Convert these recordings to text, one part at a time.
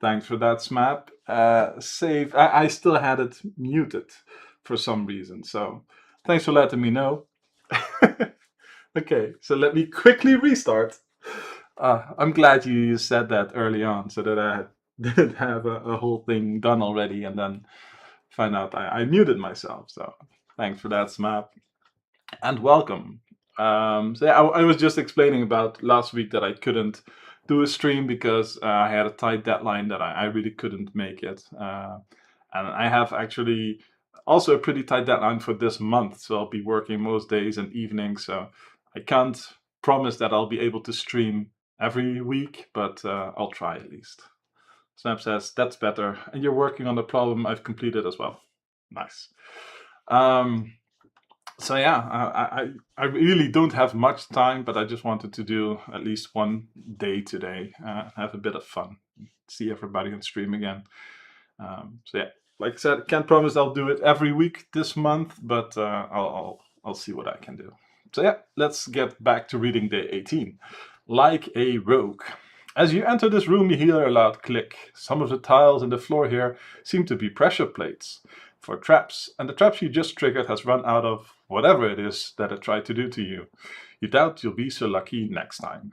Thanks for that, Smap. Save. I still had it muted for some reason, so thanks for letting me know. Okay, so let me quickly restart. I'm glad you said that early on, so that I didn't have a whole thing done already, and then find out I muted myself. So thanks for that, Smap, and welcome. So yeah, I was just explaining about last week that I couldn't do a stream because I had a tight deadline that I really couldn't make it. And I have actually also a pretty tight deadline for this month, so I'll be working most days and evenings. So I can't promise that I'll be able to stream every week, but I'll try at least. Snap says, that's better. And you're working on the problem I've completed as well. Nice. Um, so yeah, I really don't have much time, but I just wanted to do at least one day today, have a bit of fun, see everybody on stream again. So yeah, like I said, can't promise I'll do it every week this month, but I'll see what I can do. So yeah, let's get back to reading day 18. Like a rogue. As you enter this room, you hear a loud click. Some of the tiles in the floor here seem to be pressure plates for traps, and the traps you just triggered has run out of whatever it is that it tried to do to you. You doubt you'll be so lucky next time.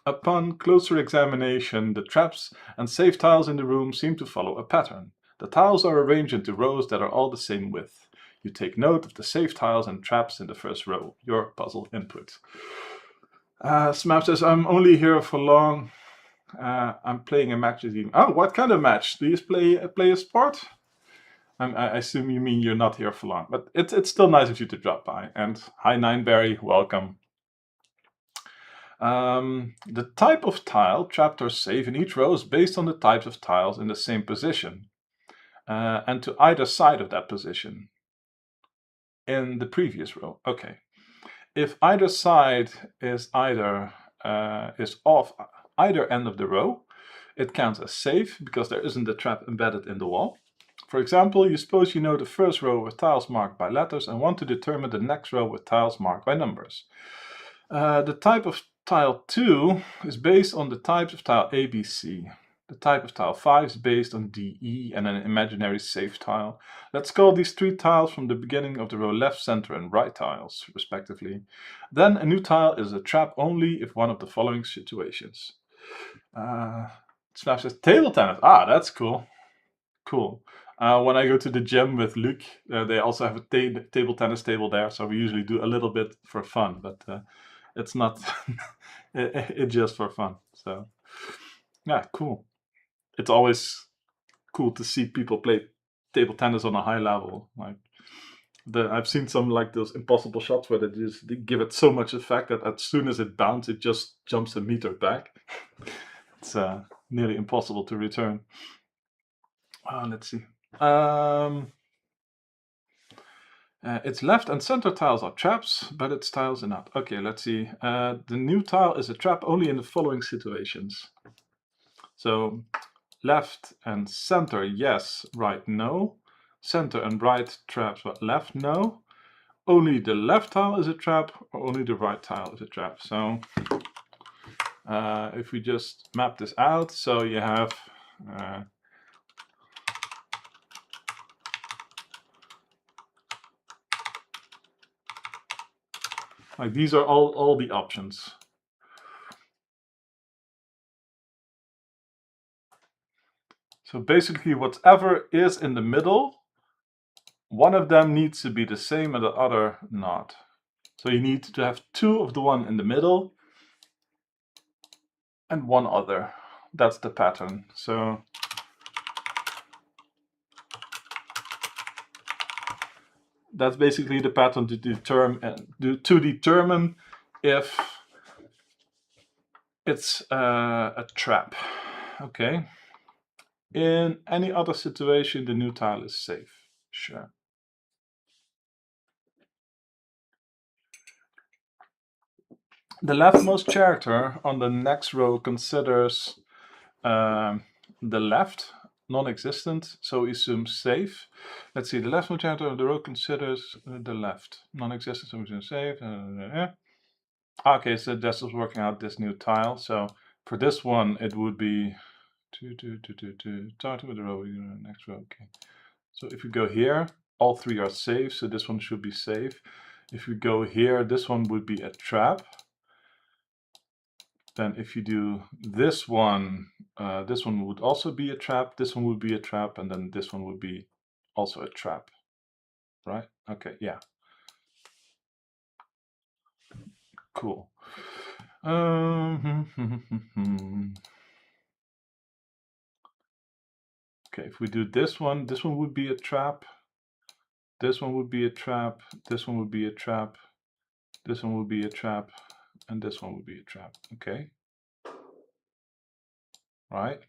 Upon closer examination, the traps and safe tiles in the room seem to follow a pattern. The tiles are arranged into rows that are all the same width. You take note of the safe tiles and traps in the first row, your puzzle input. Smap says, I'm only here for long. I'm playing a match with you. Oh, what kind of match? Do you play a sport? I assume you mean you're not here for long, but it's still nice of you to drop by. And hi, Nineberry, welcome. The type of tile trapped or safe in each row is based on the types of tiles in the same position, and to either side of that position in the previous row. Okay. If either side is off either end of the row, it counts as safe because there isn't a trap embedded in the wall. For example, you suppose you know the first row with tiles marked by letters and want to determine the next row with tiles marked by numbers. The type of tile 2 is based on the types of tile A, B, C. The type of tile 5 is based on D, E, and an imaginary safe tile. Let's call these three tiles from the beginning of the row left, center, and right tiles, respectively. Then a new tile is a trap only if one of the following situations. Snap says table tennis. Ah, that's cool. Cool. When I go to the gym with Luc, they also have a table tennis table there, so we usually do a little bit for fun, but it's not it's just for fun. So yeah, cool. It's always cool to see people play table tennis on a high level. Like I've seen some like those impossible shots where they give it so much effect that as soon as it bounces, it just jumps a meter back. It's nearly impossible to return. Let's see. Its left and center tiles are traps, but its tiles are not. Okay, let's see. The new tile is a trap only in the following situations. So left and center, yes, right, no. Center and right traps, but left, no. Only the left tile is a trap, or only the right tile is a trap. So if we just map this out, so you have like these are all the options. So basically whatever is in the middle, one of them needs to be the same and the other not. So you need to have two of the one in the middle and one other. That's the pattern. So that's basically the pattern to determine if it's a trap. Okay. In any other situation, the new tile is safe. Sure. The leftmost character on the next row considers the left non-existent, so we assume safe. Let's see, the leftmost character of the row considers the left non-existent, so we assume safe. Okay, so that's just working out this new tile. So for this one, it would be Starting with the row, next row. Okay. So if we go here, all three are safe, so this one should be safe. If we go here, this one would be a trap. Then if you do this one would also be a trap, this one would be a trap, and then this one would be also a trap, right? Okay, yeah. Cool. Okay, if we do this one would be a trap, this one would be a trap, this one would be a trap, this one would be a trap, and this one would be a trap. Okay. Right?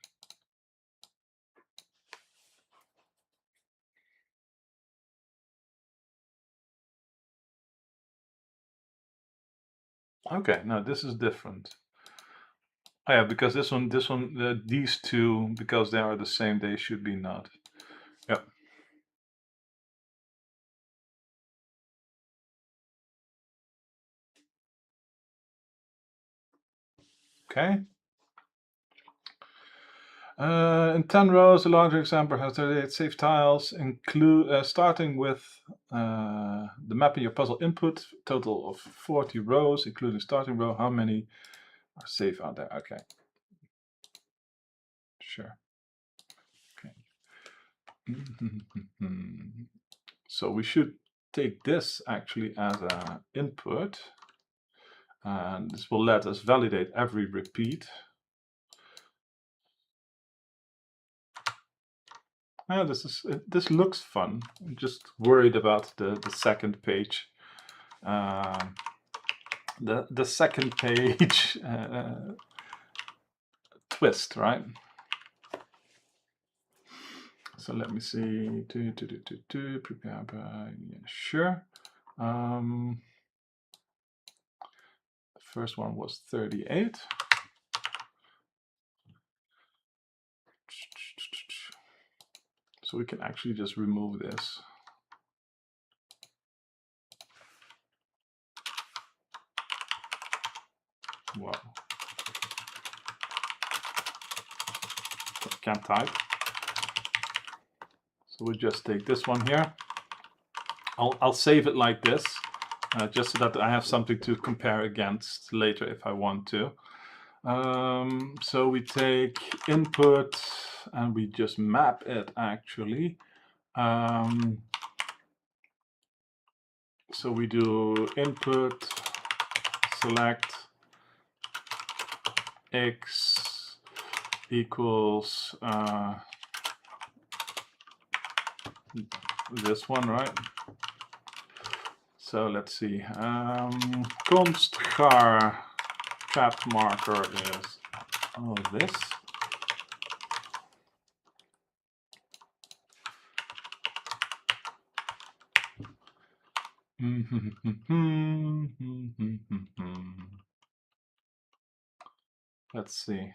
Okay, now this is different. Oh yeah, because this one, these two, because they are the same, they should be not. Yep. Okay. In 10 rows, a larger example has 38 safe tiles, starting with the map in your puzzle input, total of 40 rows, including starting row. How many are safe out there? Okay. Sure. Okay. So we should take this actually as an input, and this will let us validate every repeat. Yeah, this looks fun. I'm just worried about the second page. The second page twist, right? So let me see. Prepare by, yeah, sure. The first one was 38. So we can actually just remove this. Wow. Can't type. So we just take this one here. I'll save it like this, just so that I have something to compare against later if I want to. So we take input and we just map it actually. So we do input select x equals this one, right? So let's see. Const char trapped marker is this. Let's see.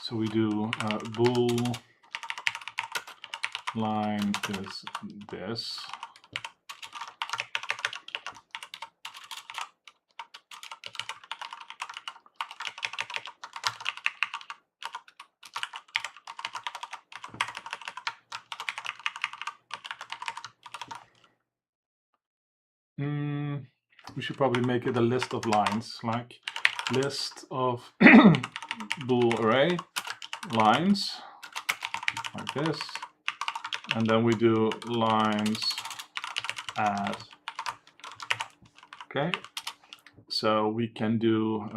So we do bool line is this. We should probably make it a list of lines, like list of bool array lines, like this, and then we do lines add. Okay, so we can do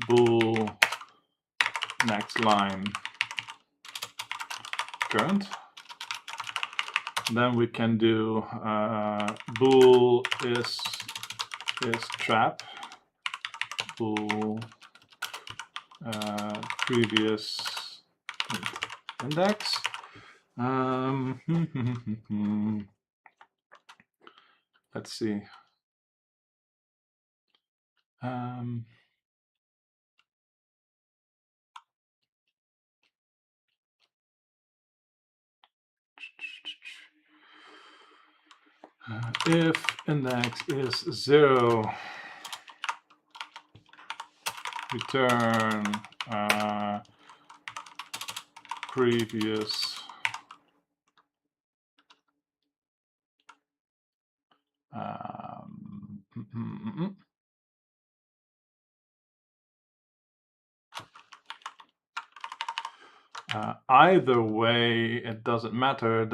bool next line current. Then we can do bool is trap, bool previous index. Let's see. If index is 0, return previous either way, it doesn't matter.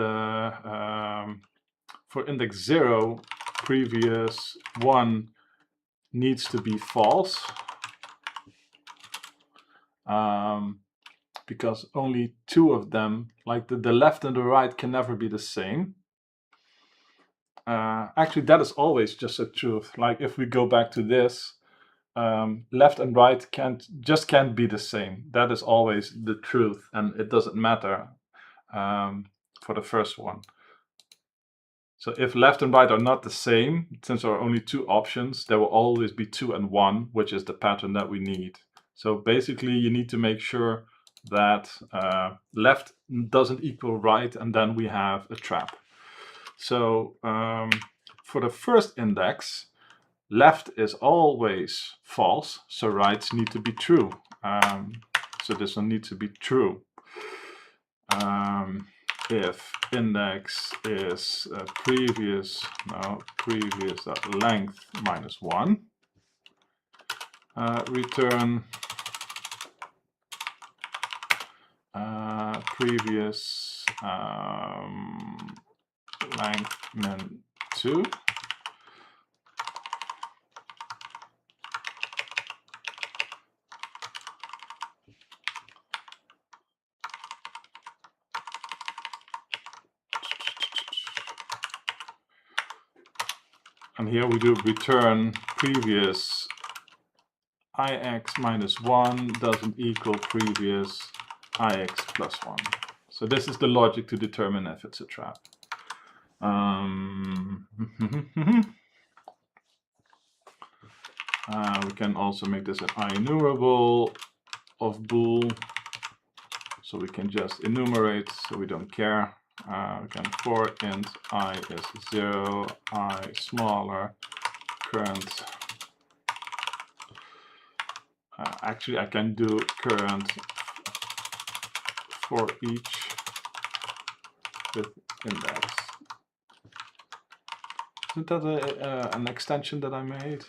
For index 0, previous 1 needs to be false, because only 2 of them, like the left and the right, can never be the same. Actually, that is always just a truth. Like if we go back to this, left and right can't be the same. That is always the truth, and it doesn't matter for the first one. So if left and right are not the same, since there are only 2 options, there will always be 2 and 1, which is the pattern that we need. So basically, you need to make sure that left doesn't equal right, and then we have a trap. So for the first index, left is always false, so rights need to be true. So this one needs to be true. If index is previous length minus 1, return previous length min 2. And here we do return previous ix minus 1 doesn't equal previous ix plus 1. So this is the logic to determine if it's a trap. We can also make this an IEnumerable of bool, so we can just enumerate, so we don't care. We can for int I is 0, I smaller, current. Actually, I can do current for each with index. Isn't that an extension that I made?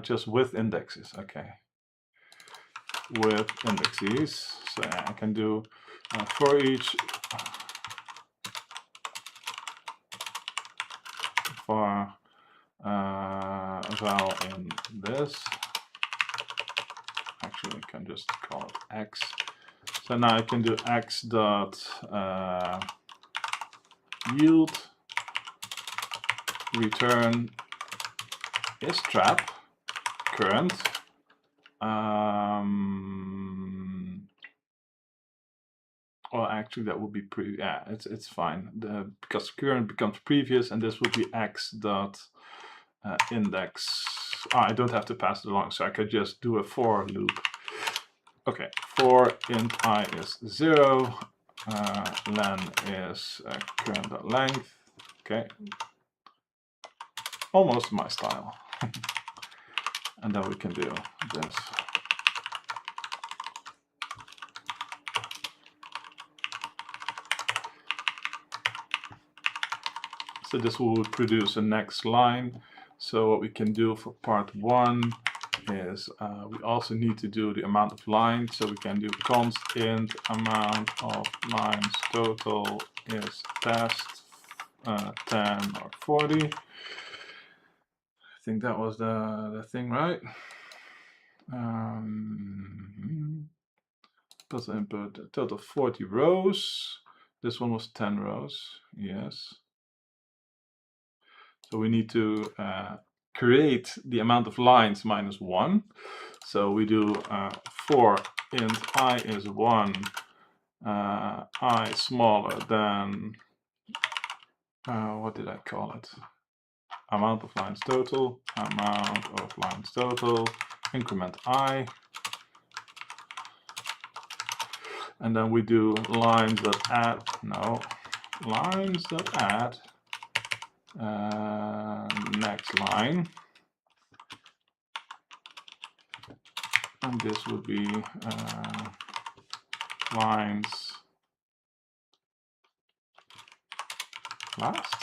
Just with indexes, okay. With indexes, so I can do for each for val in this. Actually, I can just call it x. So now I can do x dot yield return is trap current. Well, actually, that would be it's fine. Because current becomes previous, and this would be x dot index. I don't have to pass it along, so I could just do a for loop. Okay, for int I is 0, len is current.length. Okay, almost my style. And then we can do this. So this will produce a next line. So what we can do for part 1 is we also need to do the amount of lines. So we can do const int amount of lines total is test 10 or 40. I think that was the thing, right? Plus input total 40 rows. This one was 10 rows, yes. So we need to create the amount of lines minus 1. So we do for int I is 1, I smaller than, what did I call it? amount of lines total, increment I. And then we do lines that add, next line. And this would be lines last.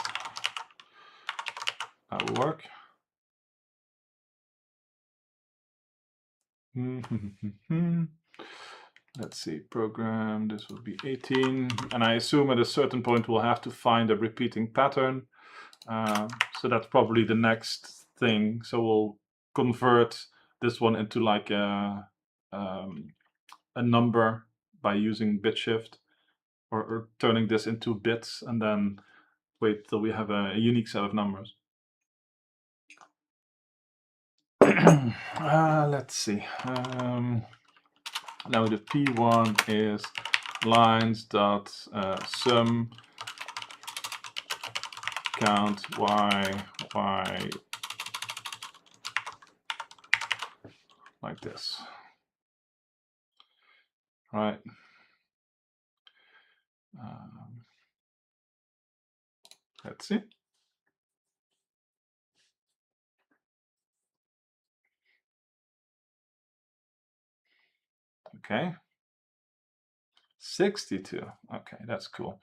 That will work. Let's see, program, this will be 18. And I assume at a certain point we'll have to find a repeating pattern. So that's probably the next thing. So we'll convert this one into like a number by using bit shift, or turning this into bits, and then wait till we have a unique set of numbers. Let's see. Now the P1 is lines dot sum count y like this. Right. Let's see. Okay. 62. Okay, that's cool.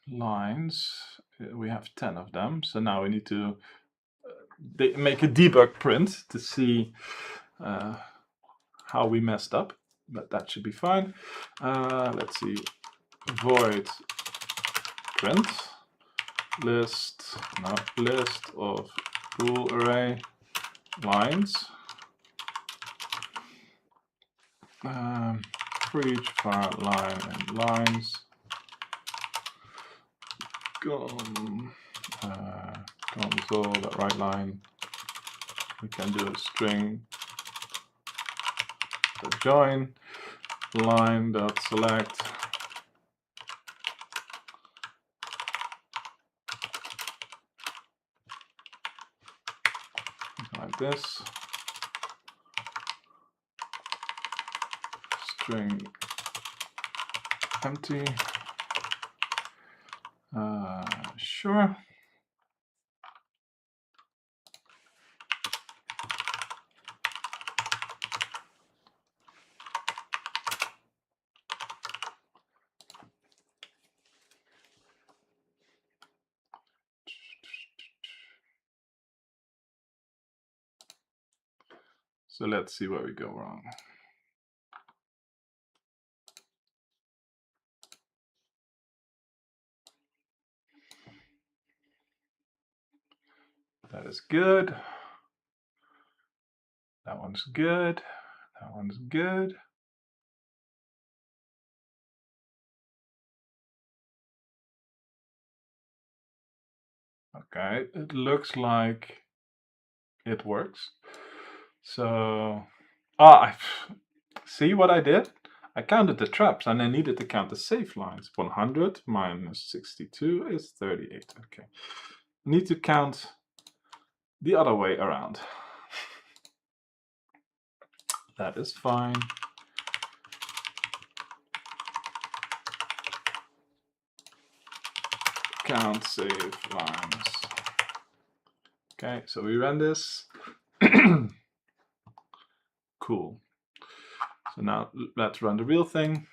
Lines. We have 10 of them. So now we need to make a debug print to see how we messed up. But that should be fine. Let's see. Void print list of bool array lines. For each var line and lines. Console that right line. We can do a string dot join line dot select. Like this. String empty. Sure. So let's see where we go wrong. That is good. That one's good. That one's good. Okay, it looks like it works. So, see what I did? I counted the traps and I needed to count the safe lines. 100 minus 62 is 38. Okay, need to count the other way around. That is fine. Count save lines. Okay, so we ran this. Cool. So now let's run the real thing.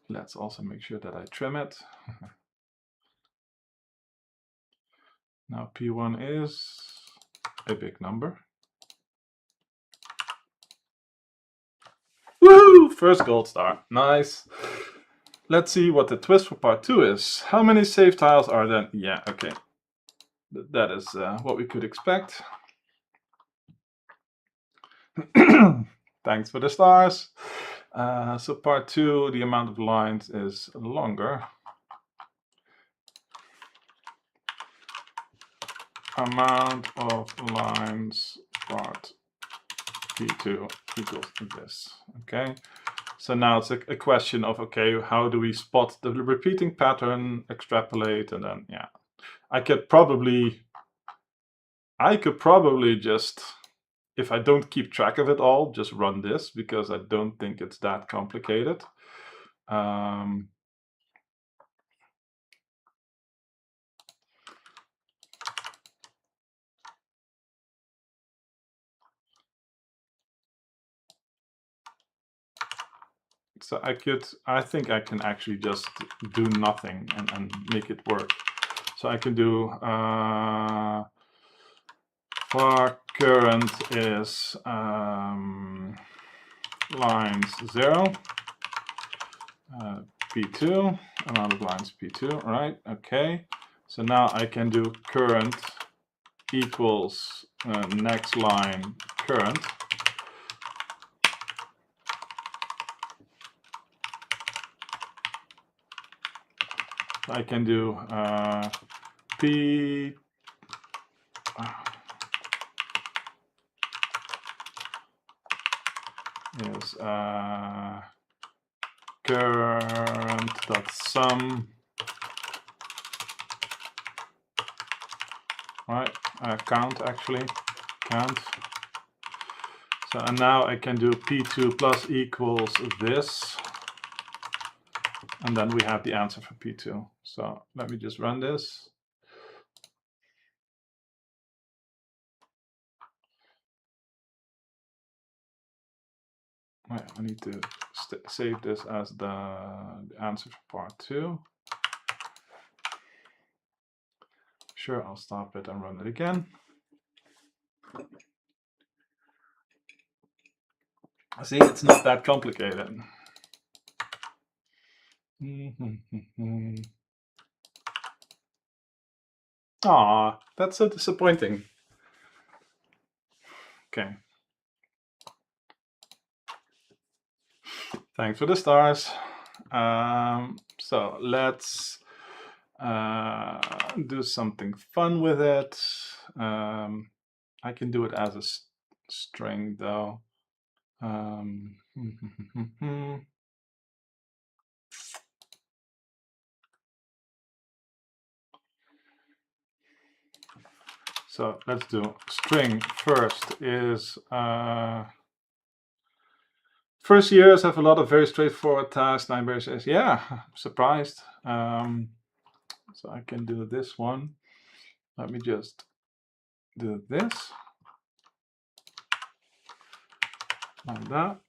Let's also make sure that I trim it. Now P1 is a big number. Woo! First gold star. Nice. Let's see what the twist for part 2 is. How many save tiles are there? Yeah, okay. That is what we could expect. Thanks for the stars. So part 2, the amount of lines is longer. amount of lines part P2 equals this. Okay, so now it's a question of, okay, how do we spot the repeating pattern, extrapolate, and then, yeah. I could probably just, if I don't keep track of it all, just run this, because I don't think it's that complicated. So I think I can actually just do nothing and make it work. So I can do var current is lines 0, P2, amount of lines P2, right? Okay. So now I can do current equals next line current. I can do P is current.sum, right? Count actually, count. So and now I can do P2 plus equals this, and then we have the answer for P2. So let me just run this. I need to save this as the answer for part 2. Sure, I'll stop it and run it again. See, it's not that complicated. Aw, that's so disappointing. Okay. Thanks for the stars. So let's do something fun with it. I can do it as a string though. So let's do string first is first years have a lot of very straightforward tasks. 9 berries says, yeah, I'm surprised. So I can do this one. Let me just do this. Like that.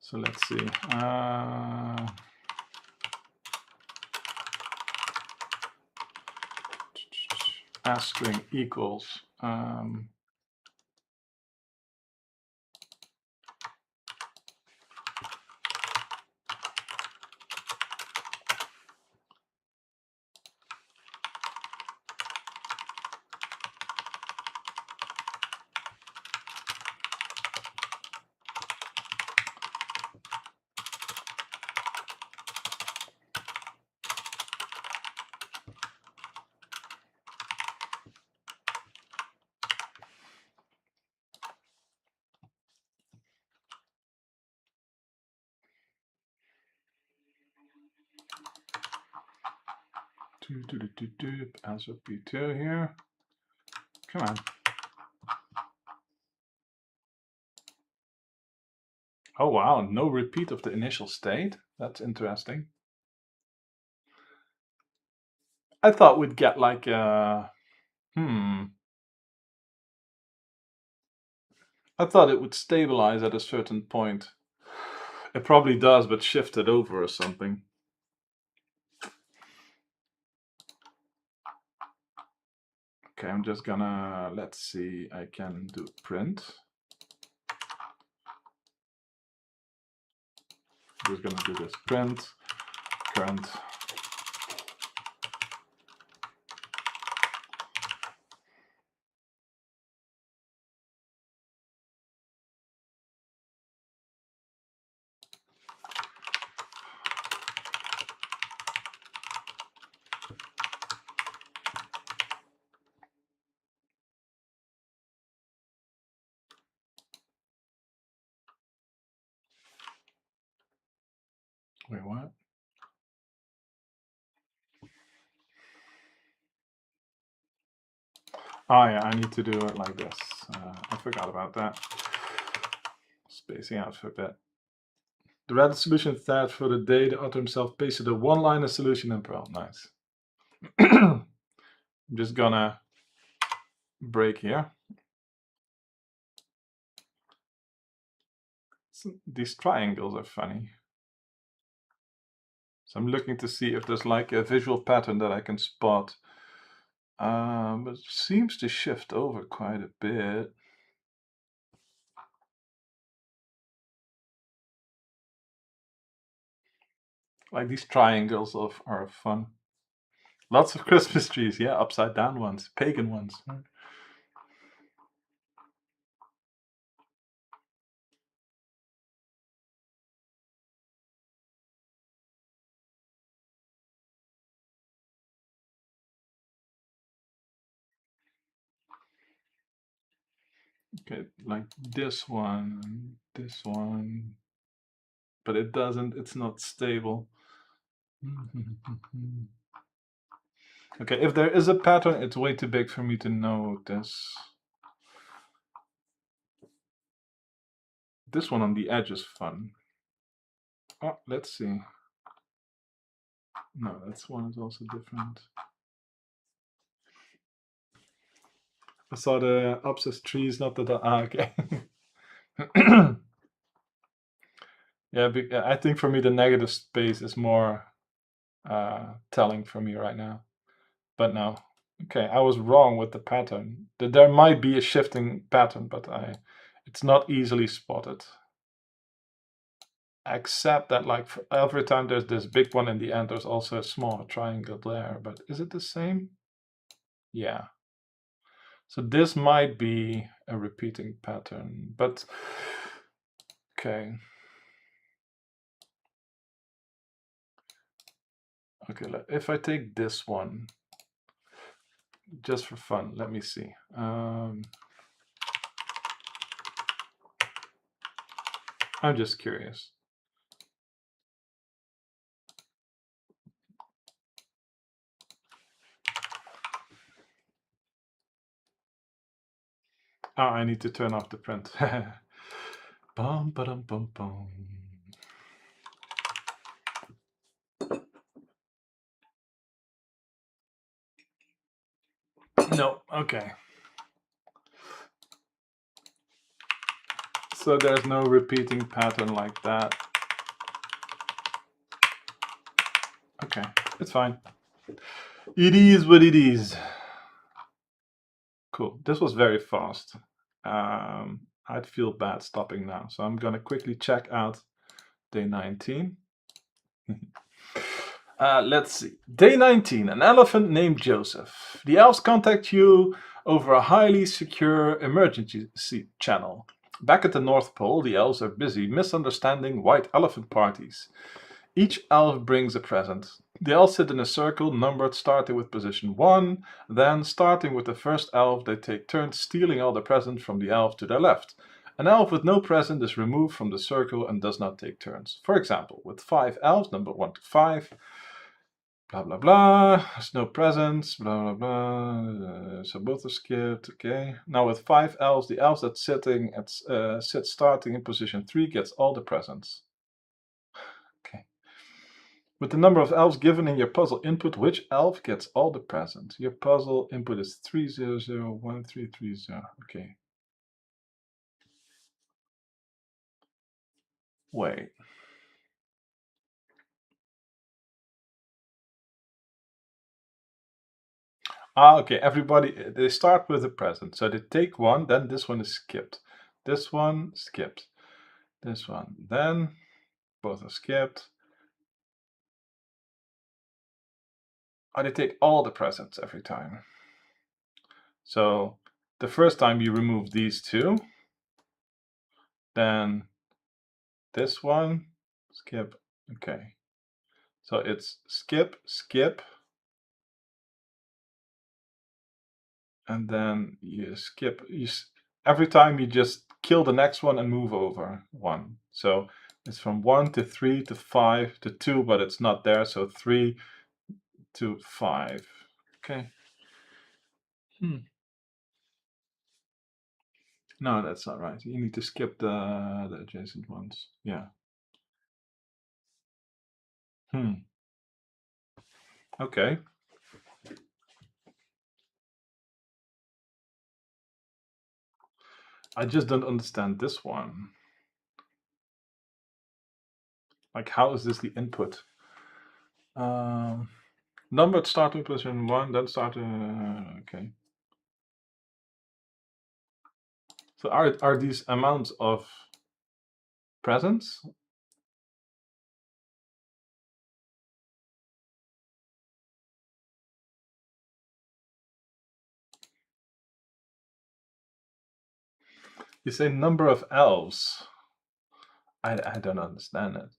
So let's see. As string equals answer P2 here. Come on. Oh wow, no repeat of the initial state. That's interesting. I thought we'd get like a I thought it would stabilize at a certain point. It probably does, but shift it over or something. Okay, I'm just gonna, let's see, I can do print. I'm just gonna do this print, current. Wait, what? Oh yeah, I need to do it like this. I forgot about that. Spacing out for a bit. The red solution that for the day the author himself pasted a one-liner solution in Perl. Nice. I'm just gonna break here. So these triangles are funny. So I'm looking to see if there's like a visual pattern that I can spot. But it seems to shift over quite a bit. Like these triangles are fun. Lots of Christmas trees, yeah, upside down ones, pagan ones. Okay, like this one, but it's not stable. Okay, if there is a pattern, it's way too big for me to notice. This one on the edge is fun. Oh, let's see. No, this one is also different. I saw the abscess trees, not the... okay. Yeah, I think for me the negative space is more telling for me right now. But no. Okay, I was wrong with the pattern. There might be a shifting pattern, but it's not easily spotted. Except that like for every time there's this big one in the end, there's also a small triangle there. But is it the same? Yeah. So this might be a repeating pattern, but okay. Okay, if I take this one, just for fun, let me see. I'm just curious. Oh, I need to turn off the print. Bum, ba-dum, bum, bum. No, okay. So there's no repeating pattern like that. Okay, it's fine. It is what it is. Cool, this was very fast. I'd feel bad stopping now, so I'm gonna quickly check out day 19. Let's see. Day 19, an elephant named Joseph. The elves contact you over a highly secure emergency channel. Back at the North Pole, the elves are busy misunderstanding white elephant parties. Each elf brings a present. They all sit in a circle, numbered starting with position 1. Then, starting with the first elf, they take turns stealing all the presents from the elf to their left. An elf with no present is removed from the circle and does not take turns. For example, with 5 elves, number 1 to 5, blah blah blah, there's no presents, blah blah blah, so both are skipped, okay. Now with 5 elves, the elves that sit starting in position 3 gets all the presents. Okay. With the number of elves given in your puzzle input, which elf gets all the presents? Your puzzle input is 3001330, okay. Wait. Okay, everybody, they start with a present. So they take one, then this one is skipped. This one skipped. This one, then both are skipped. Oh, they take all the presents every time. So the first time you remove these two, then this one, skip, okay. So it's skip, skip, and then you skip. Every time you just kill the next one and move over one. So It's from 1 to 3 to 5 to 2, but it's not there, so 3 to 5. Okay. No, that's not right. You need to skip the adjacent ones. Yeah. Okay. I just don't understand this one. Like, how is this the input? Numbered starting position 1, then start. Okay. So are these amounts of presents? You say number of elves. I don't understand it.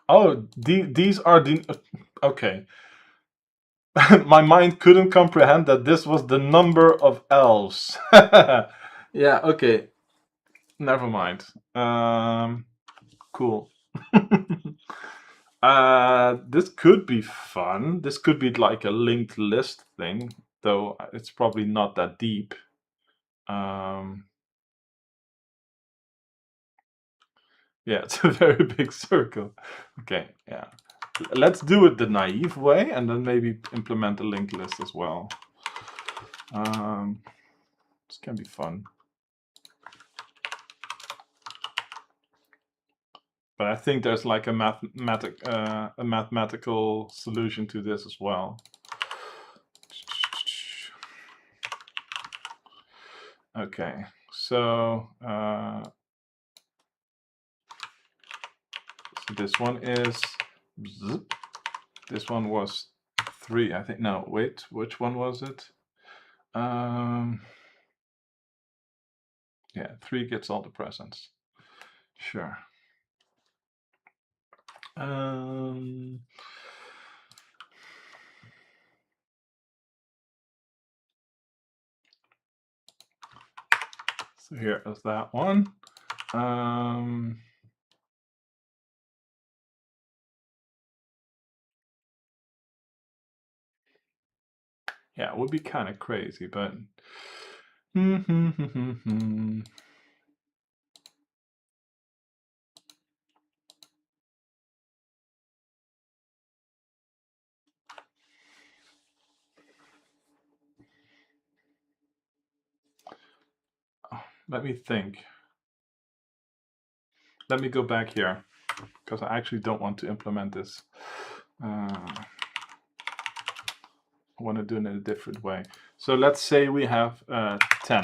Oh, these are the. Okay. My mind couldn't comprehend that this was the number of elves. Yeah, okay. Never mind. Cool. This could be fun. This could be like a linked list thing, though it's probably not that deep. Yeah, it's a very big circle. Okay, yeah. Let's do it the naive way and then maybe implement a linked list as well. This can be fun. But I think there's like a mathematical solution to this as well. Okay, so this one is. This one was 3, I think. No, wait, which one was it? Yeah, 3 gets all the presents. Sure. So here is that one. Yeah, it would be kind of crazy, but. Let me think. Let me go back here, because I actually don't want to implement this. I want to do it in a different way. So let's say we have 10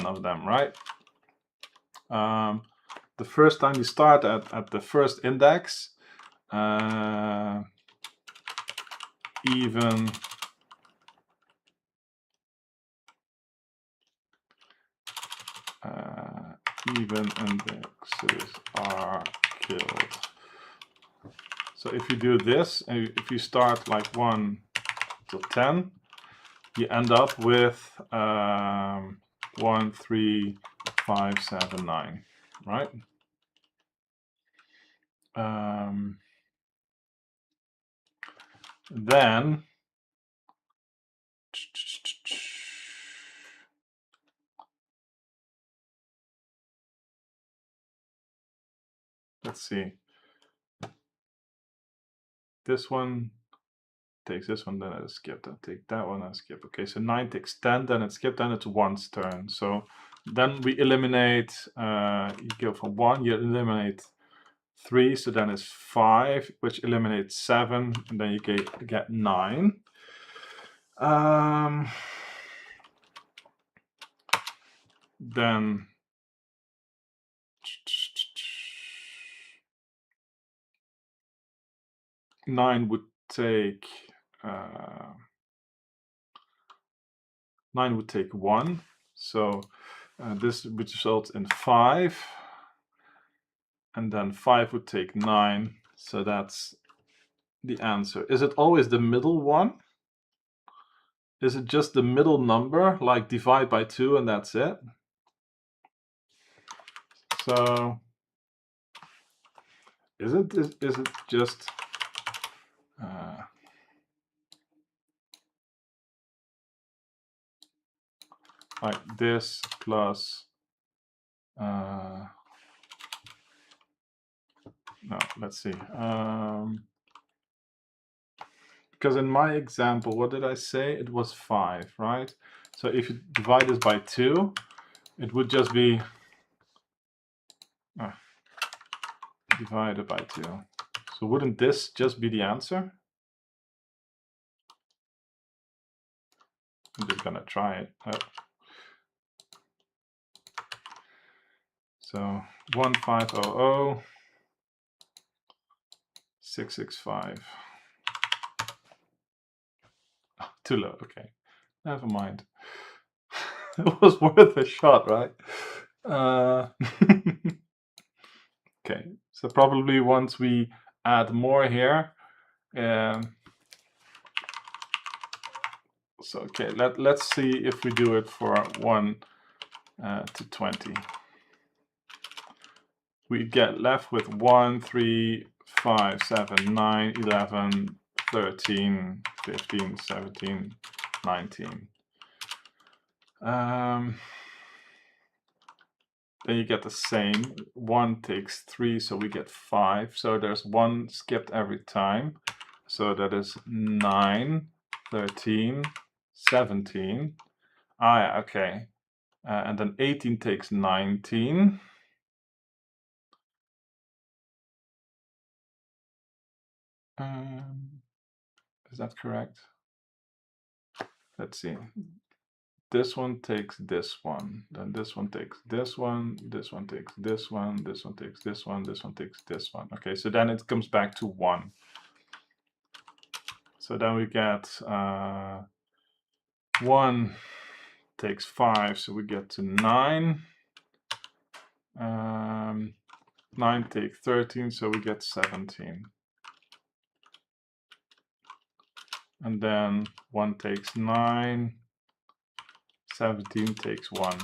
of them, right? The first time you start at the first index, even indexes are killed. So if you do this, if you start like 1 to 10, you end up with 1, 3, 5, 7, 9, right? Then let's see. This one takes this one, then it's skipped. I'll take that one, I'll skip. Okay, so 9 takes 10, then it's skipped, then it's 1's turn. So then we eliminate, you go from 1, you eliminate 3, so then it's 5, which eliminates 7, and then you get 9. Then 9 would take 1, so this would result in 5, and then 5 would take 9, so that's the answer. Is it always the middle one? Is it just the middle number, like divide by 2 and that's it? So is it just like this plus no, let's see. Because in my example, what did I say? It was 5, right? So if you divide this by 2, it would just be divided by 2. So wouldn't this just be the answer? I'm just gonna try it. So 1500 665. Oh, too low. Okay, never mind. It was worth a shot, right? Okay, so probably once we add more here, so okay, let's see if we do it for 1 to 20. We get left with 1, 3, 5, 7, 9, 11, 13, 15, 17, 19. Then you get the same. 1 takes 3, so we get 5. So there's 1 skipped every time. So that is 9, 13, 17. Ah, yeah, okay. And then 18 takes 19. Is that correct? Let's see. This one takes this one, then this one takes this one, this one takes this one, this one takes this one, this one takes this one. Okay, so then it comes back to 1. So then we get 1 takes 5, so we get to 9. 9 takes 13, so we get 17. And then 1 takes 9, 17 takes 1.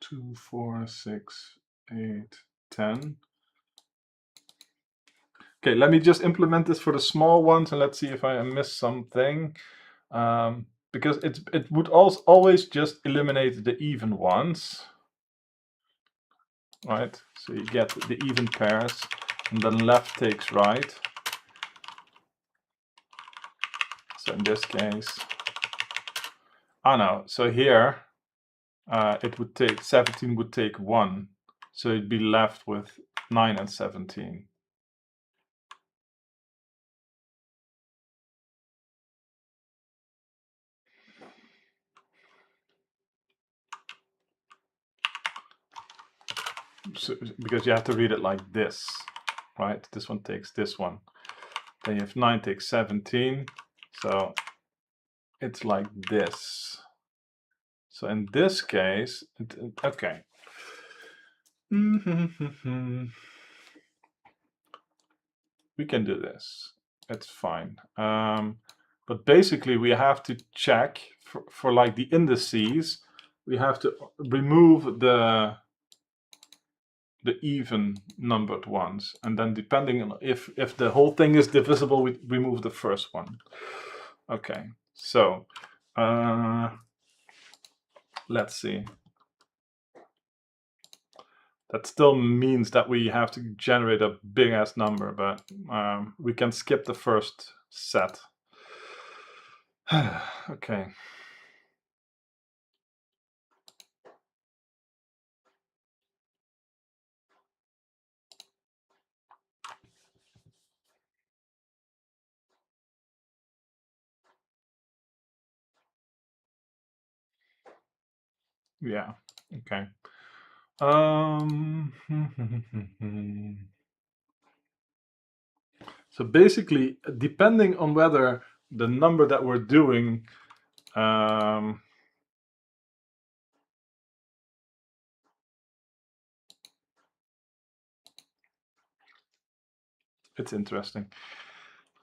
Two, 4, 6, 8, 10. Okay, let me just implement this for the small ones and let's see if I miss something. Because it would also always just eliminate the even ones. Right? So you get the even pairs and then left takes right. So in this case, no, so here it would take 17 would take 1. So you'd be left with 9 and 17. So, because you have to read it like this, right? This one takes this one. Then you have 9 takes 17. So it's like this. So in this case, okay. We can do this. It's fine. But basically we have to check for like the indices, we have to remove the even numbered ones, and then depending on if the whole thing is divisible, we remove the first one. Okay, so let's see. That still means that we have to generate a big ass number, but we can skip the first set. Okay. Yeah, okay. Um, so basically, depending on whether the number that we're doing it's interesting.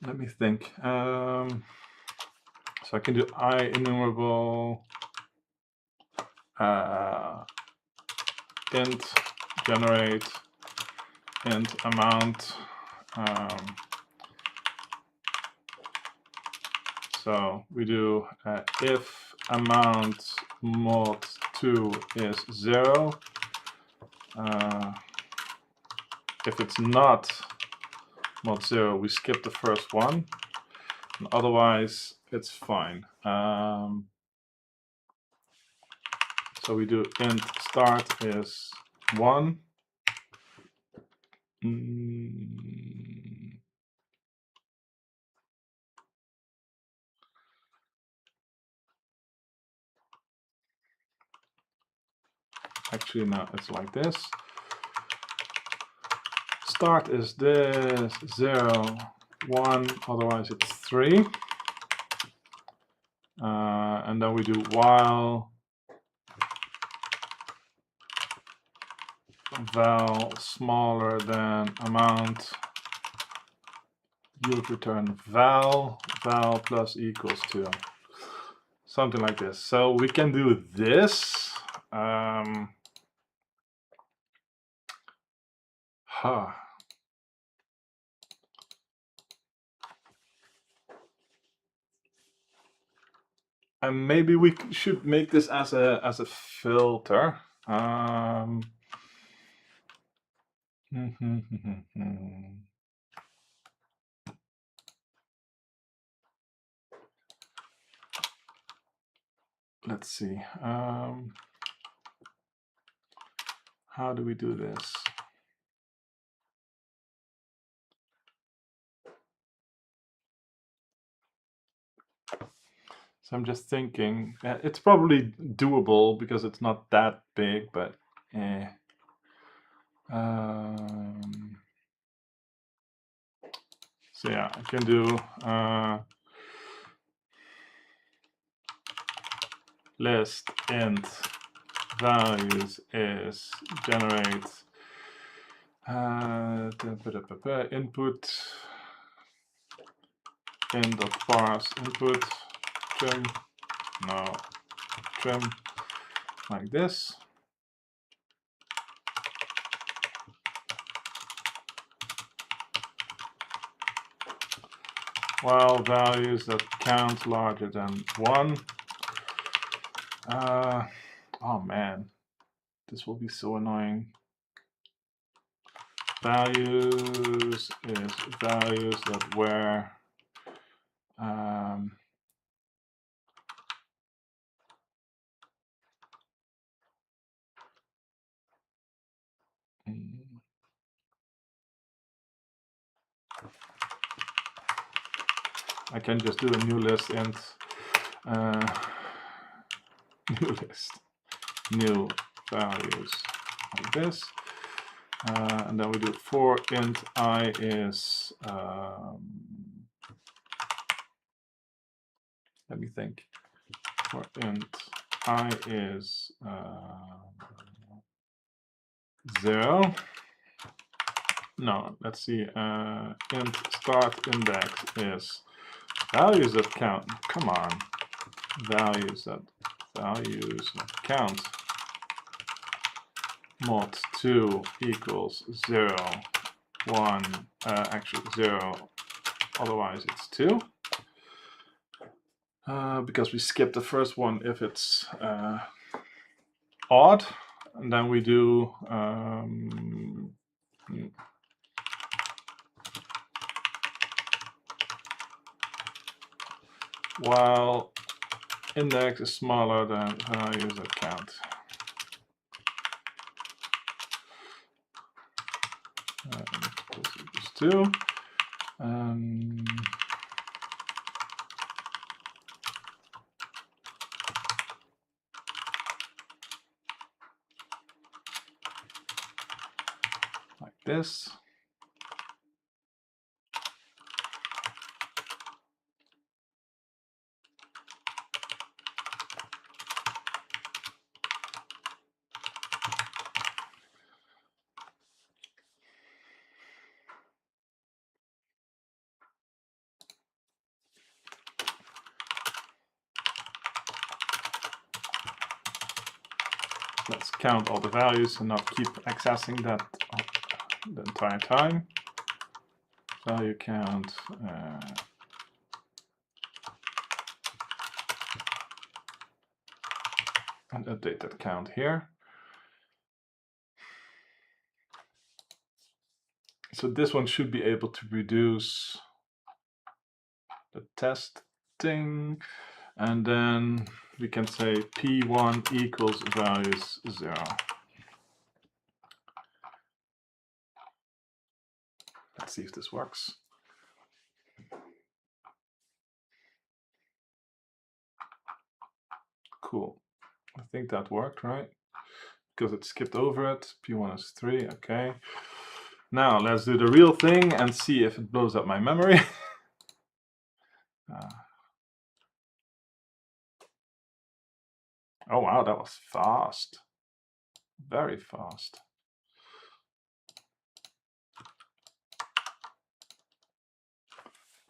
Let me think. So I can do I enumerable int generate int amount. So we do if amount mod 2 is 0. If it's not mod 0, we skip the first one. And otherwise, it's fine. So we do int start is 1. Actually, no, it's like this. Start is this 0, 1, otherwise it's 3. And then we do while val smaller than amount, you'd return val plus equals 2. Something like this. So we can do this. And maybe we should make this as a filter. Let's see. How do we do this? So I'm just thinking, it's probably doable because it's not that big, but so yeah, I can do list int values is generate input int.parse input trim, no, trim, like this. While values that count larger than 1. Oh man, this will be so annoying. Values is values that were I can just do a new list int new list, new values like this, and then we do for int I is let me think. For int I is 0. No, let's see. Int start index is values that count. Come on, values that count. Mod 2 equals 0, 1. Actually 0. Otherwise it's 2. Because we skip the first one if it's odd, and then we do while index is smaller than values that count. Equals 2. this. Let's count all the values and not keep accessing that the entire time. Value count. And update that count here. So this one should be able to reduce the testing, and then we can say P1 equals values 0. Let's see if this works. Cool. I think that worked, right? Because it skipped over it. P1 is 3, okay. Now let's do the real thing and see if it blows up my memory. Oh wow, that was fast. Very fast.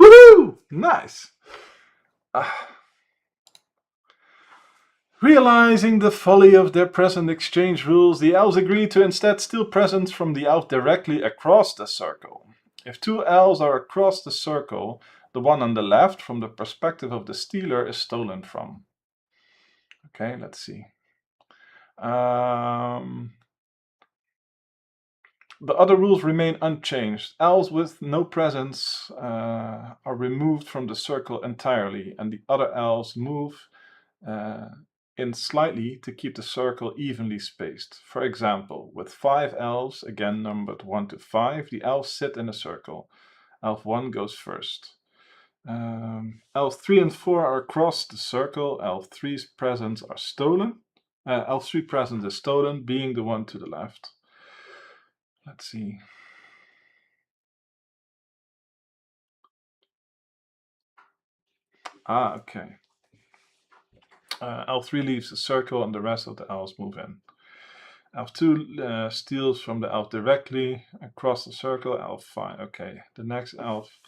Woohoo! Nice. Realizing the folly of their present exchange rules, the elves agree to instead steal presents from the elf directly across the circle. If two elves are across the circle, the one on the left, from the perspective of the stealer, is stolen from. Okay, let's see. The other rules remain unchanged. Elves with no presents are removed from the circle entirely, and the other elves move in slightly to keep the circle evenly spaced. For example, with 5 elves, again numbered 1 to 5, the elves sit in a circle. Elf 1 goes first. Elves 3 and 4 are across the circle. Elf 3's presents are stolen. Elf 3 present is stolen, being the one to the left. Let's see. Okay. Elf 3 leaves the circle and the rest of the elves move in. Elf 2 steals from the elf directly across the circle. Elf 5. Okay. The next elf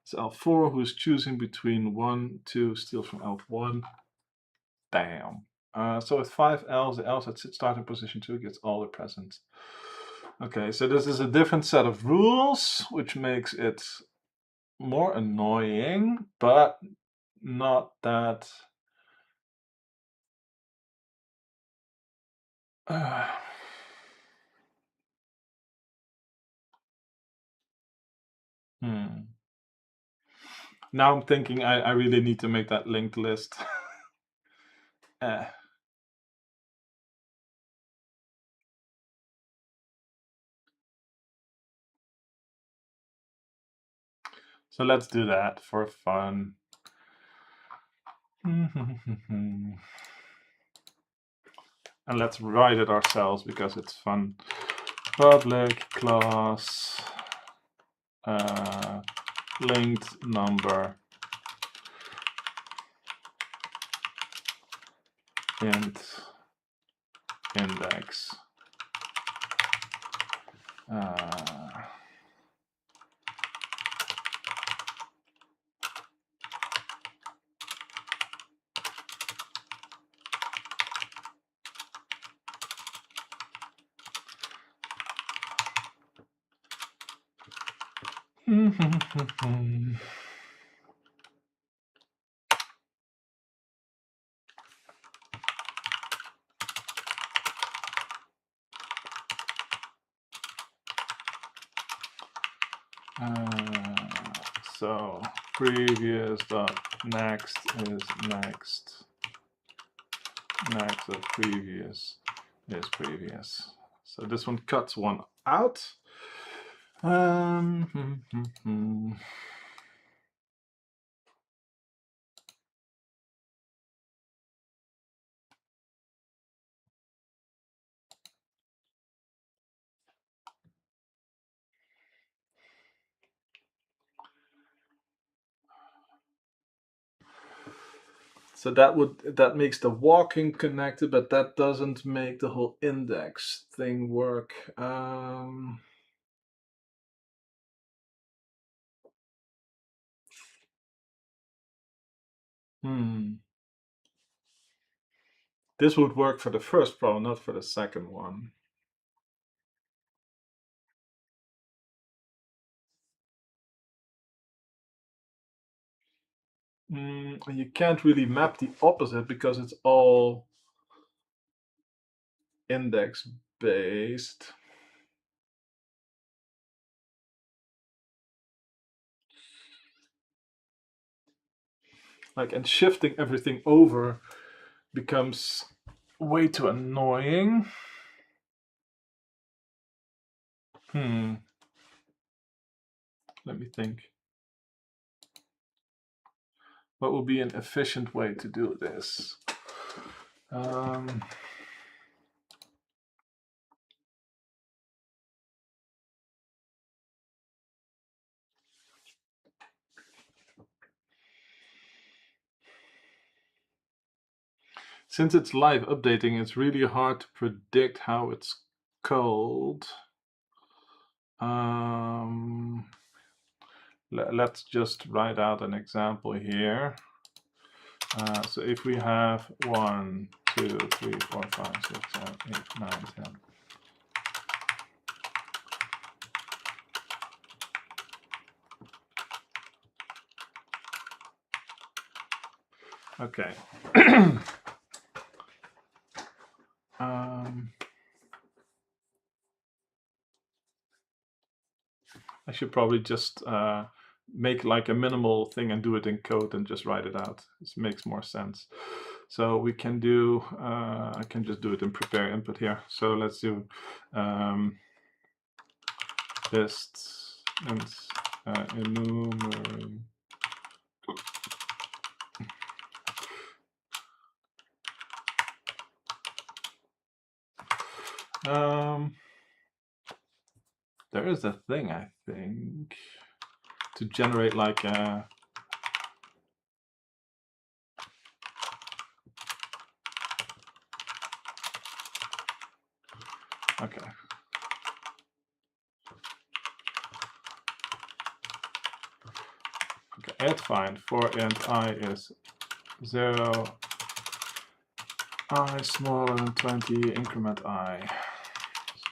is Elf 4, who is choosing between 1, 2, steal from Elf 1. Damn. So with 5 elves, the elf at starting position 2 gets all the presents. Okay, so this is a different set of rules, which makes it more annoying, but not that... Now I'm thinking I really need to make that linked list. So let's do that for fun. And let's write it ourselves because it's fun. Public class linked number int index. So previous dot next is next. Next of previous is previous. So this one cuts one out. So that makes the walking connected, but that doesn't make the whole index thing work. This would work for the first problem, not for the second one. You can't really map the opposite because it's all index based. Like, and shifting everything over becomes way too annoying. Let me think. What would be an efficient way to do this? Since it's live updating, it's really hard to predict how it's called. Let's just write out an example here. So if we have 1, 2, 3, 4, 5, 6, 7, 8, 9, 10. Okay. I should probably just make like a minimal thing and do it in code and just write it out. This makes more sense. So we can do, I can just do it in prepare input here. So let's do lists and enumerate. There is a thing, I think, to generate like a okay. Okay, add find for int I is 0, I smaller than 20, increment I.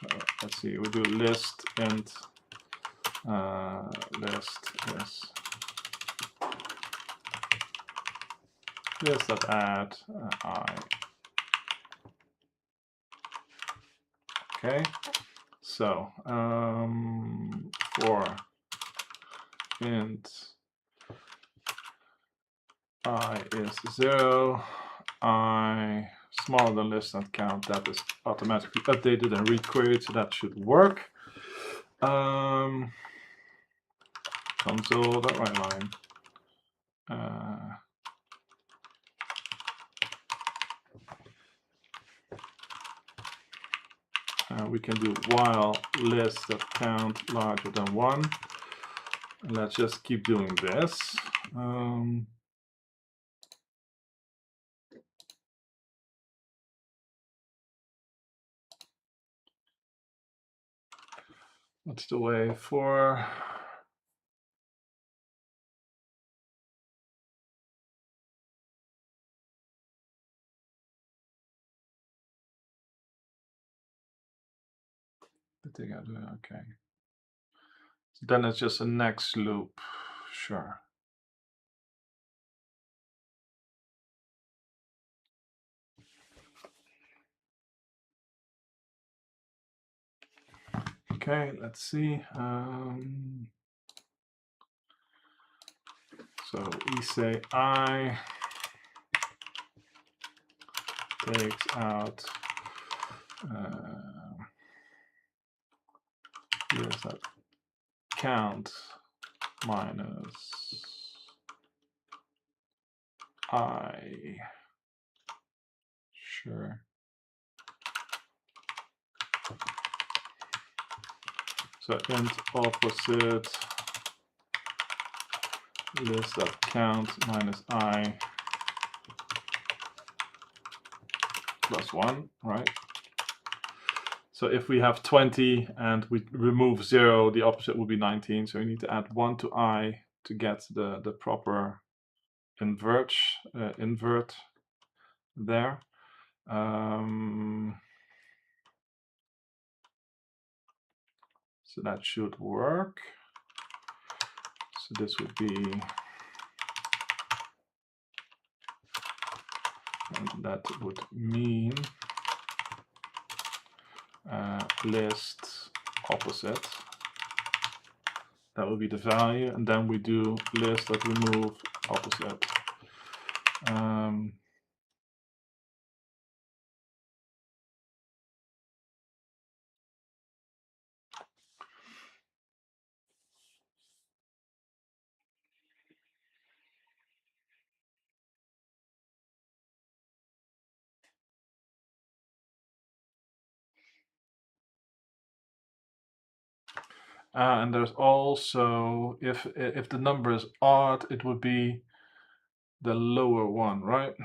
So let's see, we do list int list is list.add I. Okay, so for int I is 0, I smaller than list.count, that is automatically updated and requeried, so that should work. Console.writeLine. We can do while list.count larger than 1. And let's just keep doing this. What's the way for the thing I do? Okay. So then it's just a next loop. Sure. Okay, let's see. So we say I takes out here's that count minus I. Sure. So int opposite list.count minus I plus 1, right? So if we have 20 and we remove 0, the opposite would be 19. So we need to add 1 to I to get the proper invert there. So that should work. So this would be, and that would mean list opposite. That will be the value, and then we do list.remove opposite. And there's also, if the number is odd, it would be the lower one, right?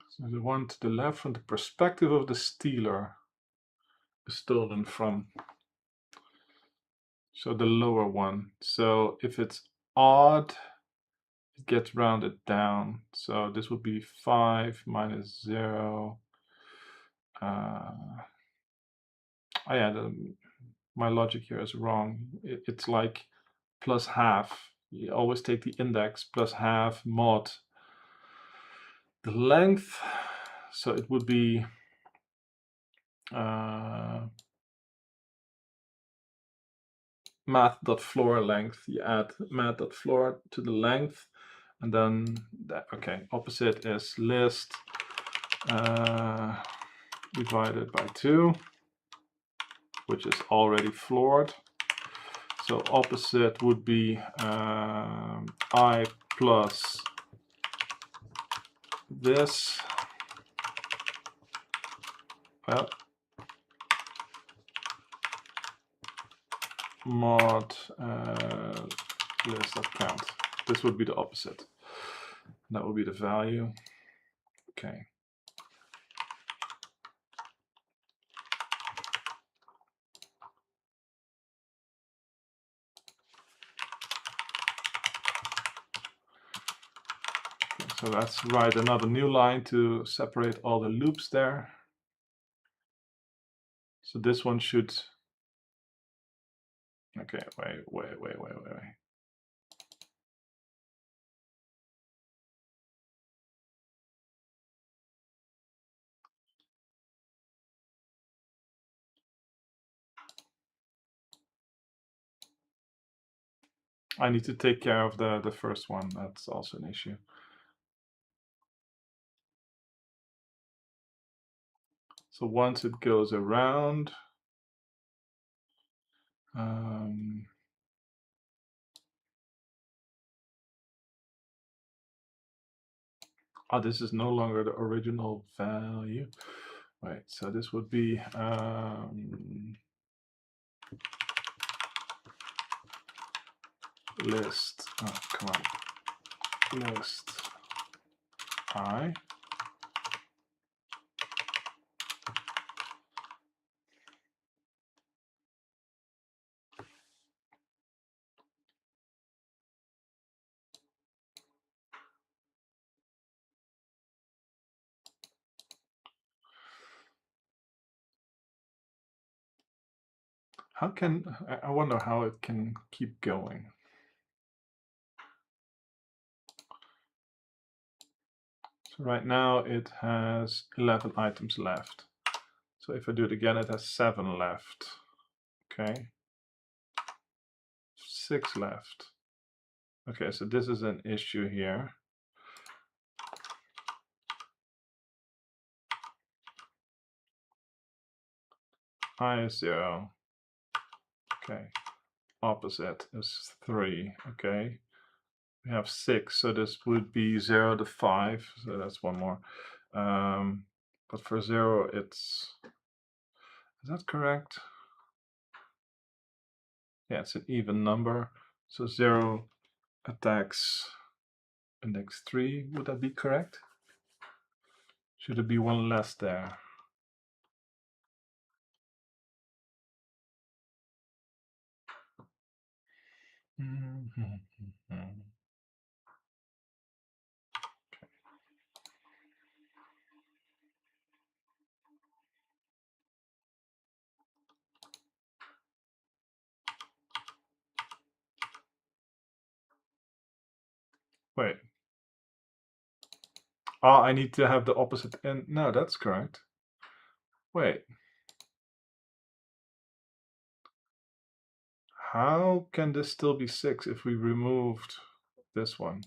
So the one to the left, from the perspective of the stealer, is stolen from. So the lower one. So if it's odd, it gets rounded down. So this would be 5 minus 0. Oh yeah, my logic here is wrong. It's like plus half. You always take the index plus half mod the length. So it would be math.floor length. You add math.floor to the length, and then that, okay, opposite is list divided by 2, which is already floored. So opposite would be I plus this. Well, mod list.count. This would be the opposite. That would be the value. Okay. So let's write another new line to separate all the loops there. So this one should, okay, wait. I need to take care of the first one. That's also an issue. So once it goes around, oh, this is no longer the original value. Right, so this would be list, oh, come on, list I. How can, I wonder how it can keep going. So right now it has 11 items left. So if I do it again, it has 7 left. Okay. 6 left. Okay, so this is an issue here. I is 0. Okay. Opposite is 3. Okay. We have 6, so this would be 0 to 5. So that's one more. But for 0, it's Is that correct? Yeah, it's an even number. So 0 attacks index 3. Would that be correct? Should it be one less there? Wait. Oh, I need to have the opposite end. No, that's correct. Wait. How can this still be 6 if we removed this one?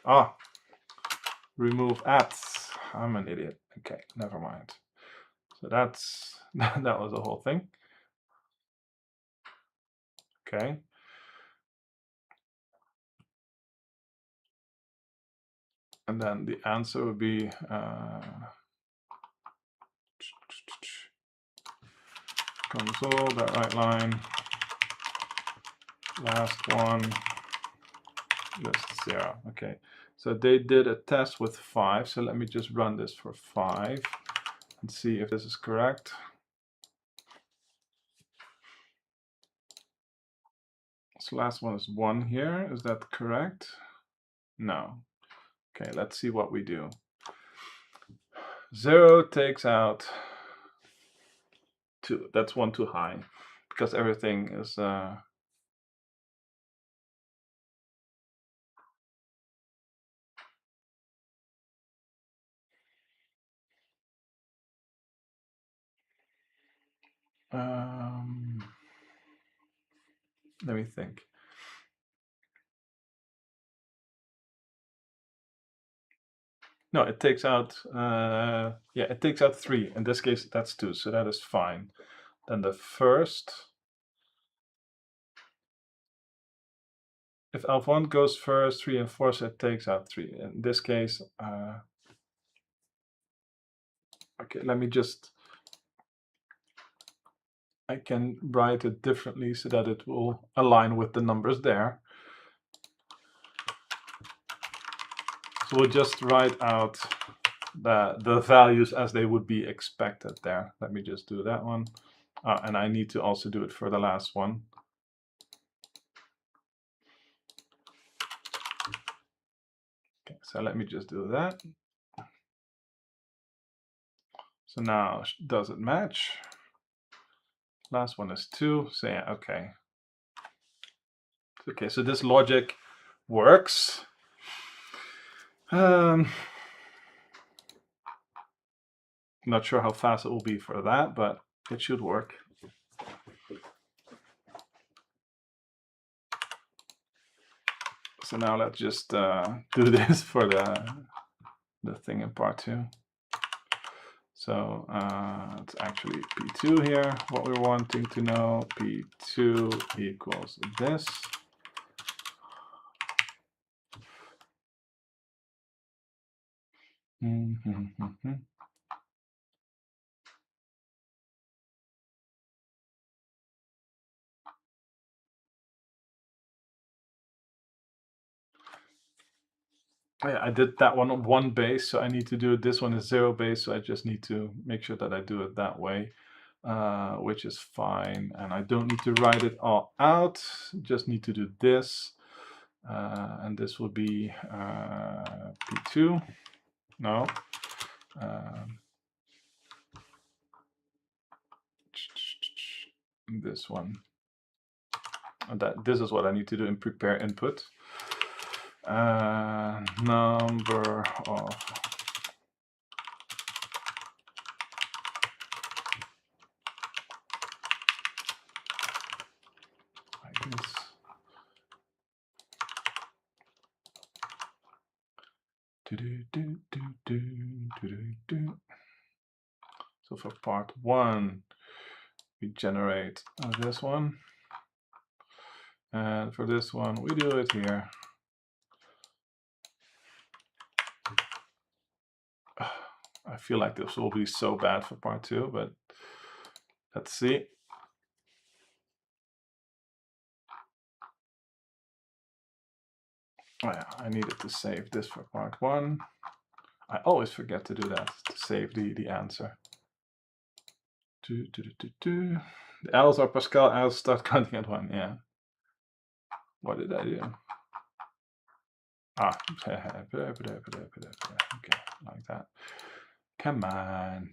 Ah, remove at. I'm an idiot. Okay, never mind. So that's that was the whole thing. Okay. And then the answer would be console, that right line, last one, just 0. Okay, so they did a test with 5. So let me just run this for 5 and see if this is correct. So last one is 1 here. Is that correct? No. Okay, let's see what we do. 0 takes out 2. That's 1 too high because everything is let me think. No, it takes out, yeah, it takes out 3. In this case, that's 2, so that is fine. Then the first, if alpha1 goes first, 3 and 4, so it takes out 3. In this case, okay, let me just, I can write it differently so that it will align with the numbers there. So we'll just write out the values as they would be expected there. Let me just do that one. And I need to also do it for the last one. Okay, so let me just do that. So now, does it match? Last one is 2, so yeah, okay. Okay, so this logic works. Not sure how fast it will be for that, but it should work. So now let's just do this for the thing in part 2. So it's actually P2 here. What we're wanting to know, P2 equals this. Yeah, I did that one on 1 base, so I need to do it. This one is 0 base, so I just need to make sure that I do it that way, which is fine. And I don't need to write it all out, just need to do this. And this will be P2. No. This one. And this is what I need to do in prepare input. Number of So for part 1, we generate this one. And for this one, we do it here. I feel like this will be so bad for part 2, but let's see. Oh yeah, I needed to save this for part 1. I always forget to do that, to save the answer. The L's are Pascal L's, start counting at 1, yeah. What did I do? Ah, okay, like that. Come on.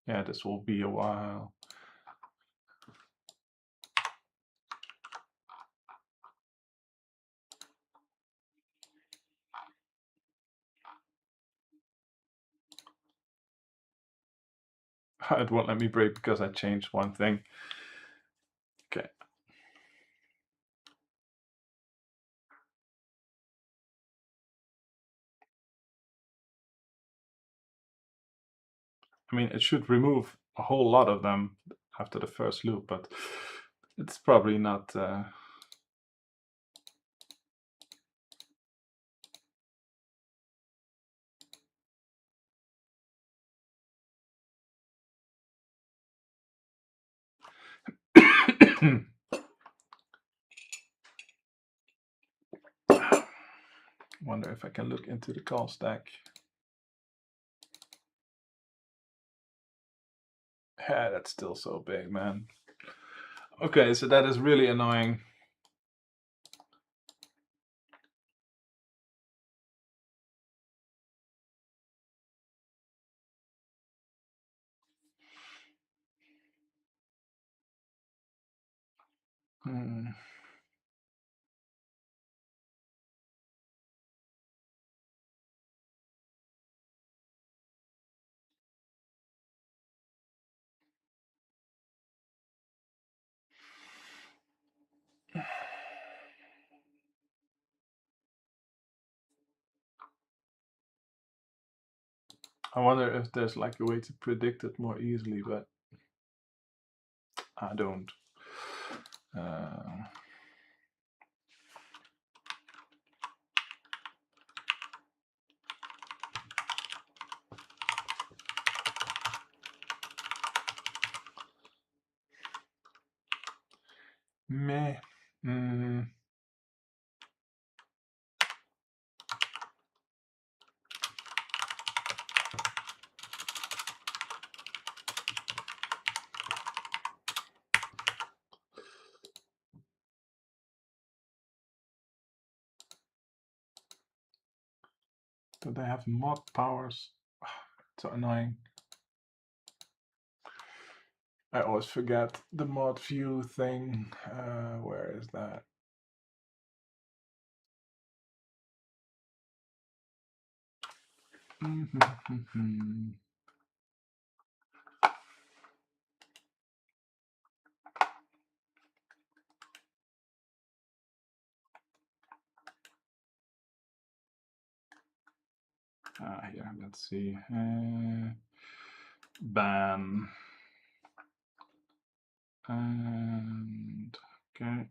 Yeah, this will be a while. It won't let me break because I changed one thing. Okay. I mean, it should remove a whole lot of them after the first loop, but it's probably not... Wonder if I can look into the call stack. Yeah, that's still so big, man. Okay, so that is really annoying. I wonder if there's like a way to predict it more easily, but I don't. Meh. Do they have mod powers? So annoying. I always forget the mod view thing. Where is that? Here, let's see. Ban. And okay.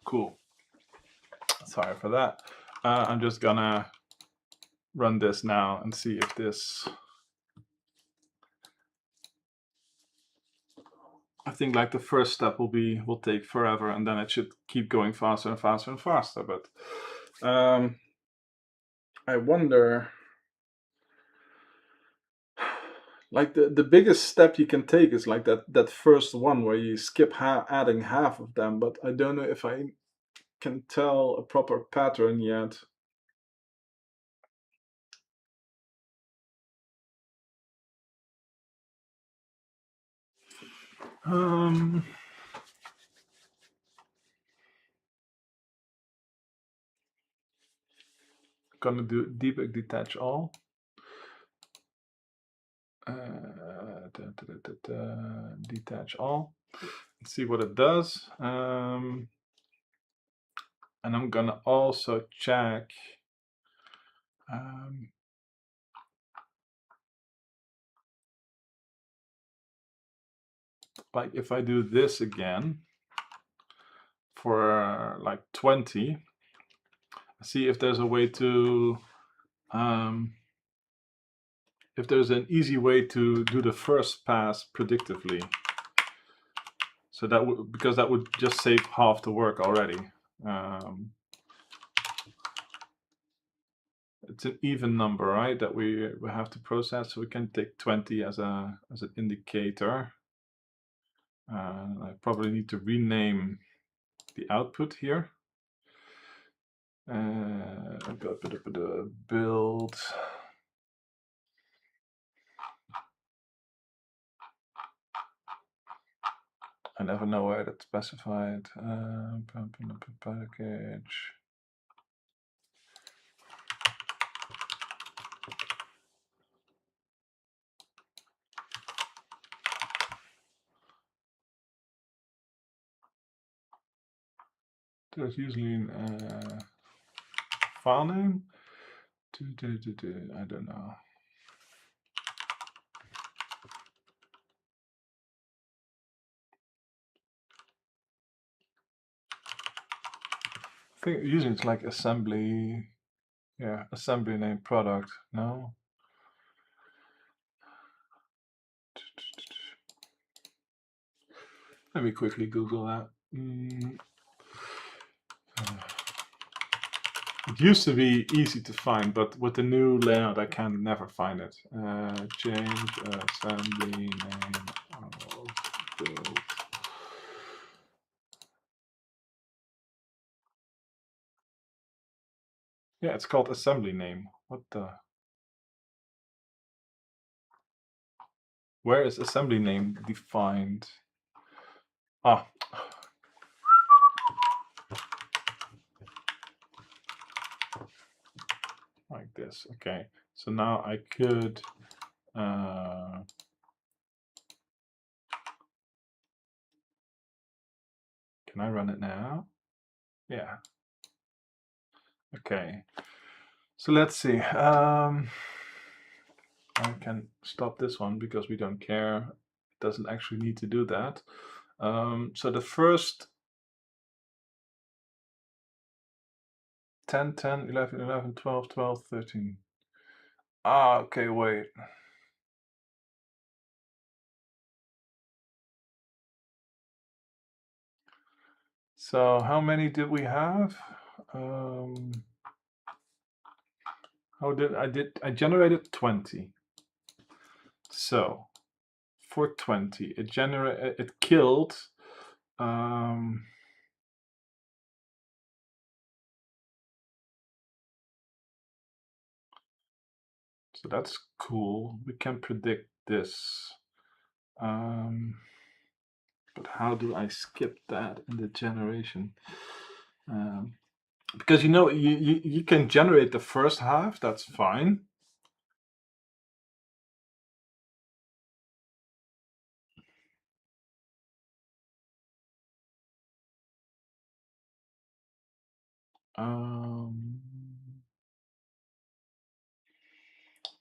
Cool. Sorry for that. I'm just gonna run this now and see if this... I think like the first step will take forever, and then it should keep going faster and faster and faster. But I wonder, like the biggest step you can take is like that first one where you skip adding half of them. But I don't know if I can tell a proper pattern yet. Gonna do debug detach all. Detach all. Let's see what it does. And I'm gonna also check like if I do this again for like 20, see if there's a way to, if there's an easy way to do the first pass predictively. So that would, because that would just save half the work already. It's an even number, right? That we have to process. So we can take 20 as an indicator. I probably need to rename the output here. Build. I never know where that's specified. Package. There's usually a file name. I don't know. I think usually it's like assembly. Yeah, assembly name product. No. Let me quickly Google that. It used to be easy to find, but with the new layout, I can never find it. Change assembly name of build. Yeah, it's called assembly name. What the? Where is assembly name defined? Ah. Like this. Okay. So now I could can I run it now? Yeah. Okay. So let's see. I can stop this one because we don't care. It doesn't actually need to do that. So the first 10, 10, 11, 11, 12, 12, 13. Ah, okay, wait. So how many did we have? I generated 20. So for 20, it killed so that's cool. We can predict this. But how do I skip that in the generation? Because you can generate the first half, that's fine.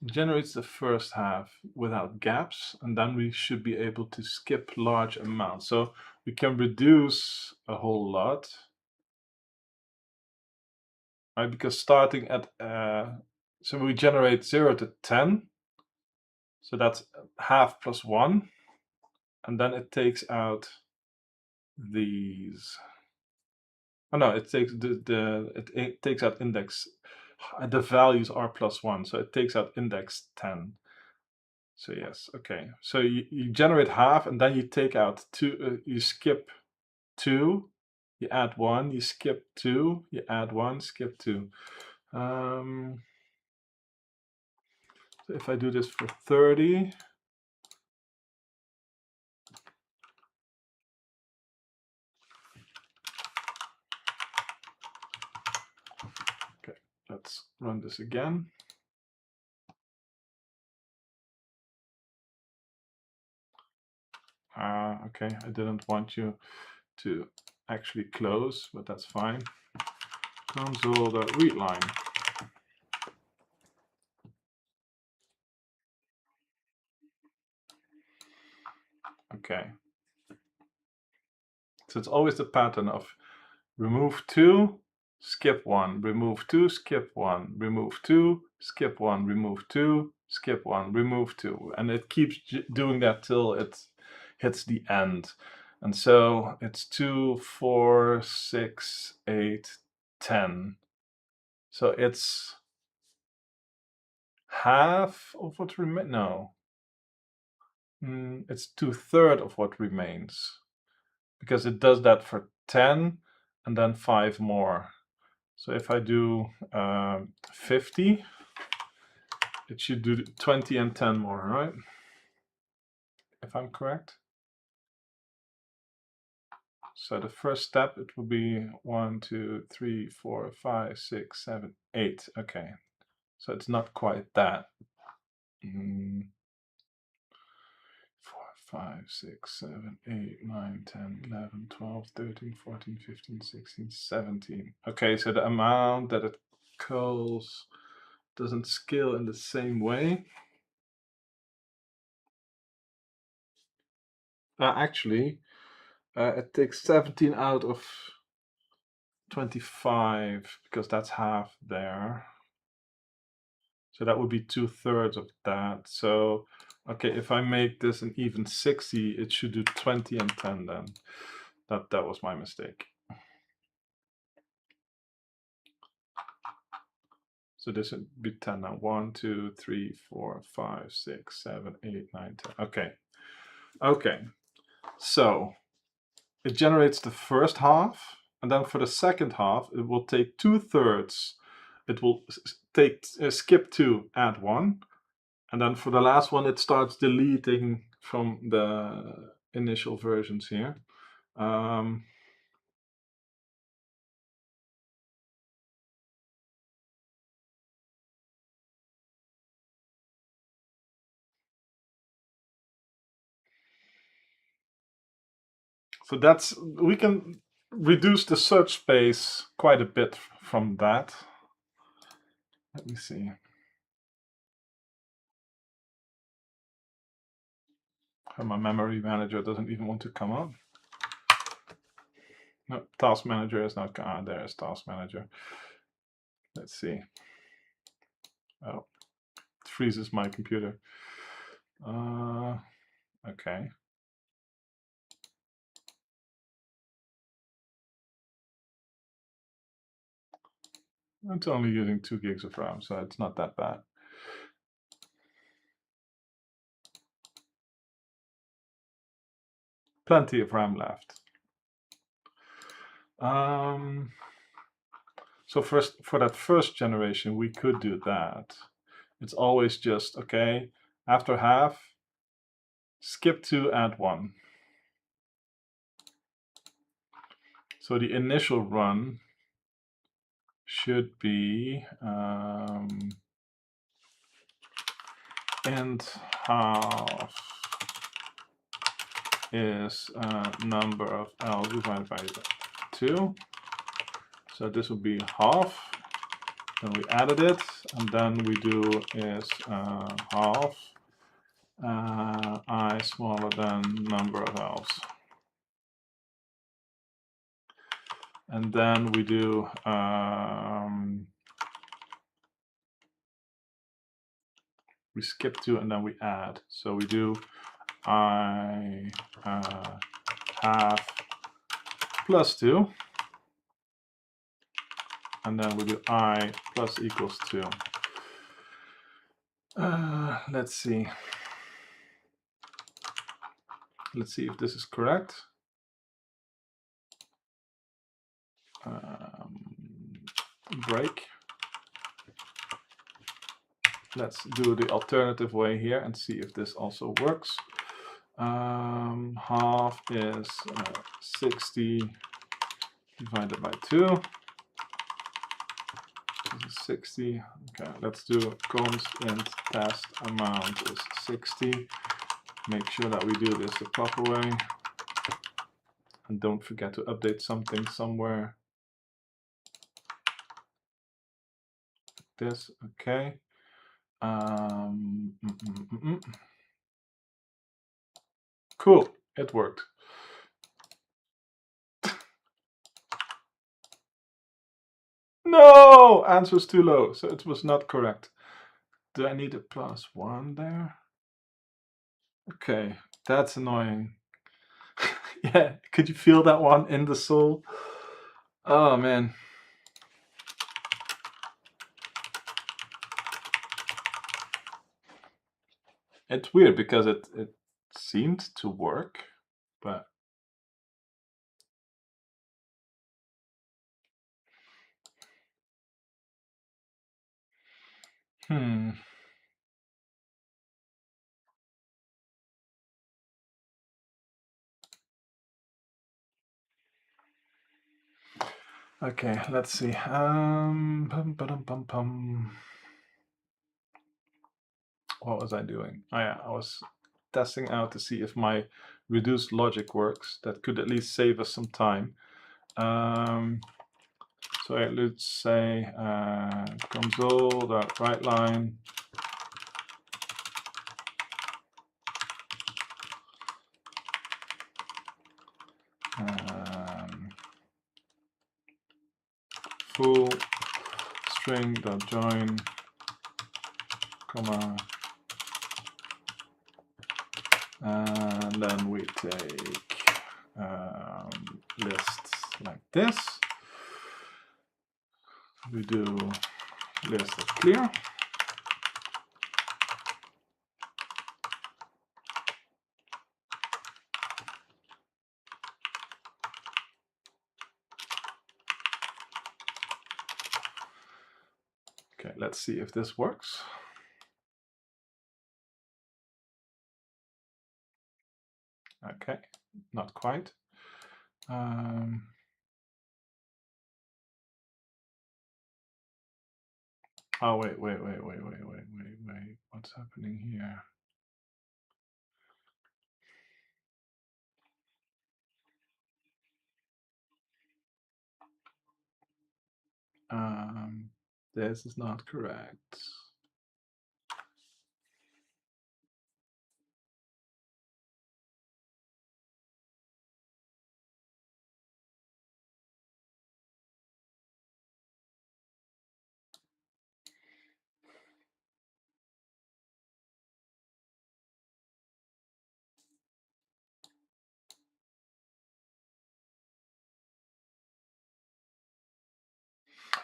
Generates the first half without gaps, and then we should be able to skip large amounts. So we can reduce a whole lot, right? Because starting at so we generate 0 to 10, so that's half plus 1, and then it takes out these. Oh no, it takes it takes out index. The values are plus 1, so it takes out index 10. So yes, okay. So you generate half, and then you take out 2. You skip 2. You add 1. You skip 2. You add 1. Skip 2. So if I do this for 30. Okay, let's run this again. Okay, I didn't want you to actually close, but that's fine. Console.readline. Okay. So it's always the pattern of remove 2, skip 1, remove 2, skip 1, remove 2, skip 1, remove 2, skip 1, remove 2. And it keeps doing that till it hits the end. And so it's 2, 4, 6, 8, 10. So it's half of what remains. No. It's 2/3 of what remains. Because it does that for 10 and then 5 more. So if I do 50, it should do 20 and 10 more, right? If I'm correct. So the first step, it will be 1, 2, 3, 4, 5, 6, 7, 8. Okay. So it's not quite that. 4, 5, 6, 7, 8, 9, 10, 11, 12, 13, 14, 15, 16, 17. Okay, so the amount that it calls doesn't scale in the same way. Actually, it takes 17 out of 25 because that's half there. So that would be 2/3 of that. So, okay, if I make this an even 60, it should do 20 and 10 then. That was my mistake. So this would be 10 now. 1, 2, 3, 4, 5, 6, 7, 8, 9, 10. Okay. Okay. So it generates the first half, and then for the second half, it will take 2/3. It will take skip 2, add 1, and then for the last one, it starts deleting from the initial versions here. So that's, we can reduce the search space quite a bit from that. Let me see. My memory manager doesn't even want to come up. No, task manager is not. There's task manager. Let's see. Oh, it freezes my computer. Okay. It's only using 2 gigs of RAM, so it's not that bad. Plenty of RAM left. So first, for that first generation, we could do that. It's always just, okay, after half, skip 2, add 1. So the initial run should be int half is number of L divided by 2. So this would be half. Then we added it, and then we do is half I smaller than number of L's. And then we do we skip 2 and then we add. So we do I half plus 2. And then we do I plus equals 2. Let's see. Let's see if this is correct. Break. Let's do the alternative way here and see if this also works. Half is 60 divided by 2. This is 60. Okay, let's do const int test amount is 60. Make sure that we do this the proper way. And don't forget to update something somewhere. This, okay. Cool, it worked. No! Answer was too low, so it was not correct. Do I need a +1 there? Okay, that's annoying. Yeah, could you feel that one in the soul? Oh man. It's weird because it seemed to work, but hmm. Okay, let's see. What was I doing? Oh yeah, I was testing out to see if my reduced logic works. That could at least save us some time. So let's say console.writeLine. Full string.join, comma, and then we take lists like this. We do list of clear. Okay, let's see if this works. Okay, not quite. Oh, wait. What's happening here? This is not correct.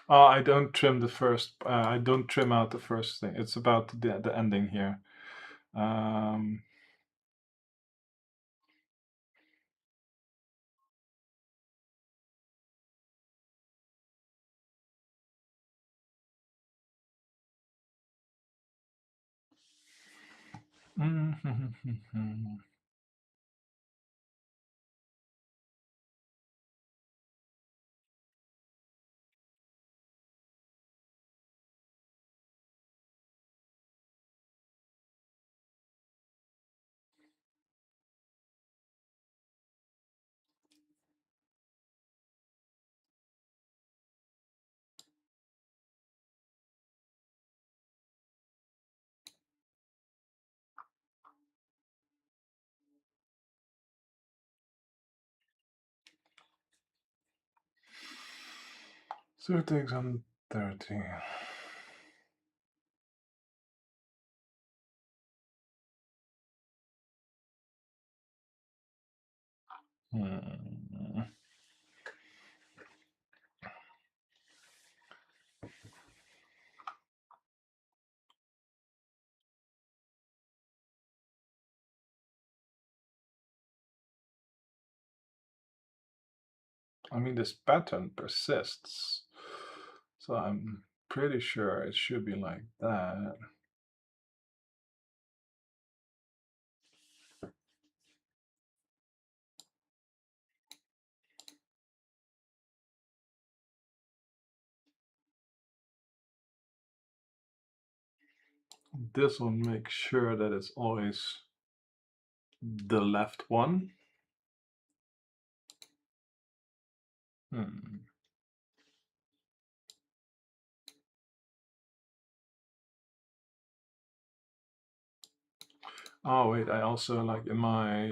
Oh, I don't trim the first. I don't trim out the first thing. It's about the ending here. So it takes on 30. I mean, this pattern persists, so I'm pretty sure it should be like that. This will make sure that it's always the left one. Oh wait, I also like in my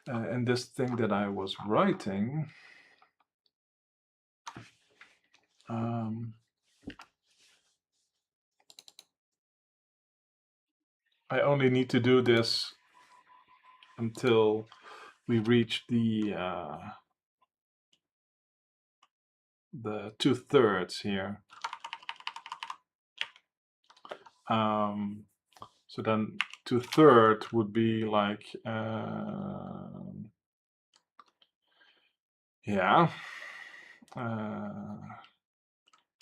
in this thing that I was writing, I only need to do this until we reach the 2/3 here. So then 2/3 would be like, yeah,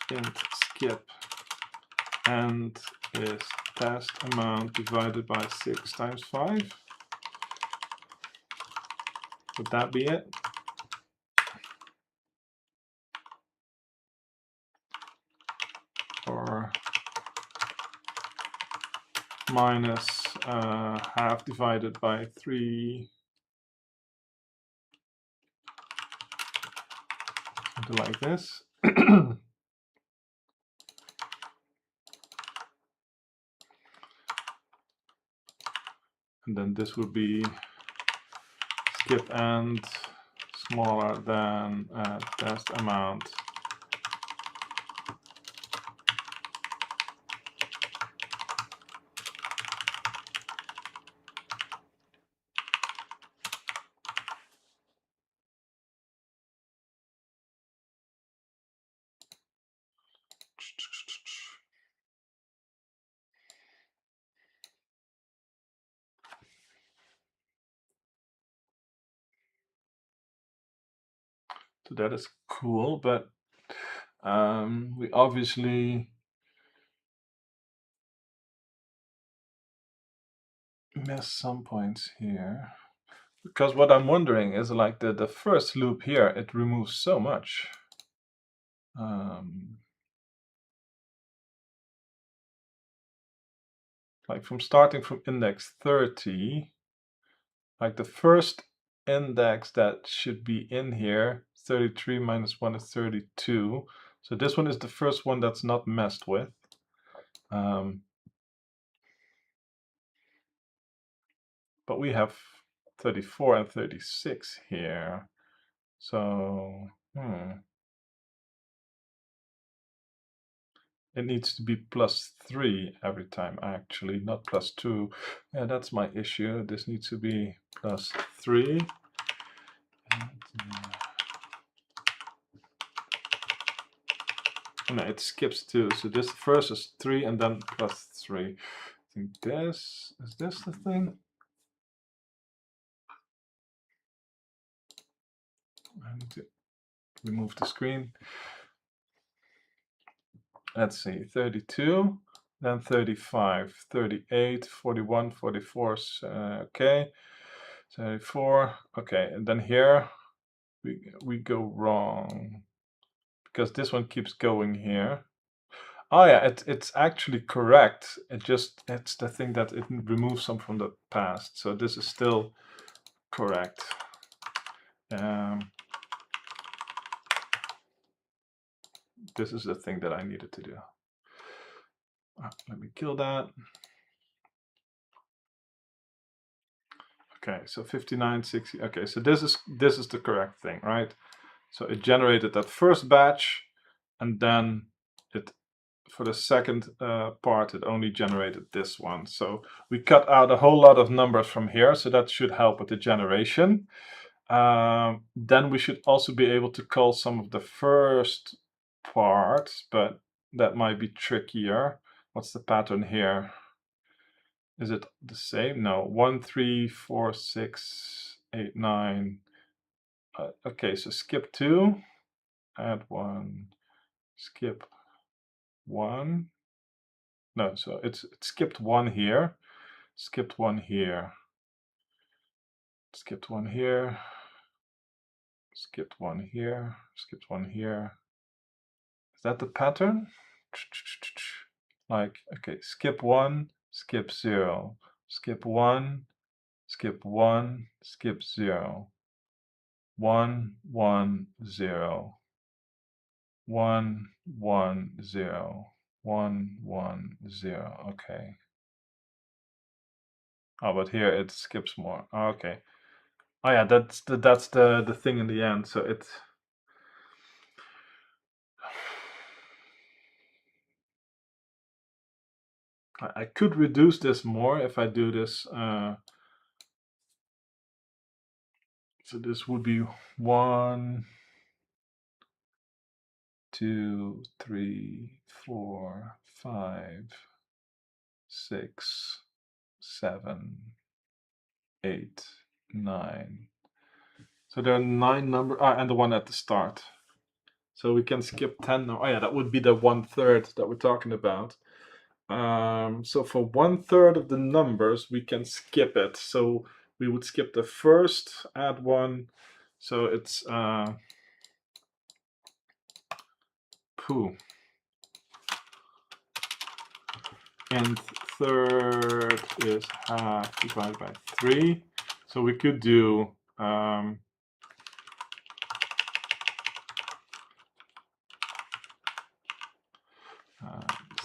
int skip and is test amount divided by 6 times 5. Would that be it? Or minus half divided by 3, something like this. And then this would be skip and smaller than test amount. So that is cool, but we obviously missed some points here. Because what I'm wondering is like the first loop here, it removes so much. Like from starting from index 30, like the first index that should be in here, 33 minus 1 is 32. So this one is the first one that's not messed with. But we have 34 and 36 here. So, it needs to be +3 every time, actually, not +2. Yeah, that's my issue. This needs to be +3. No, it skips 2. So this first is 3 and then +3. I think this, is this the thing? I need to remove the screen. Let's see, 32, then 35, 38, 41, 44, okay, 34, okay, and then here we go wrong, because this one keeps going here. Oh yeah, it's actually correct, it's the thing that it removes some from the past, so this is still correct. This is the thing that I needed to do. Let me kill that. Okay, so 59, 60. Okay, so this is the correct thing, right? So it generated that first batch, and then it, for the second part, it only generated this one. So we cut out a whole lot of numbers from here, so that should help with the generation. Then we should also be able to call some of the first parts, but that might be trickier. What's the pattern here? Is it the same? No, 1, 3, 4, 6, 8, 9. Okay, so skip 2, add 1, skip 1. No, so it skipped 1 here, skipped 1 here, skipped 1 here, skipped 1 here, skipped 1 here. Is that the pattern? Like, okay, skip 1, skip 0, skip 1, skip 1, skip 0, 1, 1, 0, 1, 1, 0, 1, 1, 0. Okay. Oh, but here it skips more. Oh, okay. Oh yeah, that's the thing in the end. So it's I could reduce this more if I do this. So this would be 1, 2, 3, 4, 5, 6, 7, 8, 9. So there are 9 numbers, and the one at the start. So we can skip 10 now. Oh yeah, that would be the 1/3 that we're talking about. So for 1/3 of the numbers, we can skip it. So we would skip the first, add 1. So it's and third is half divided by 3. So we could do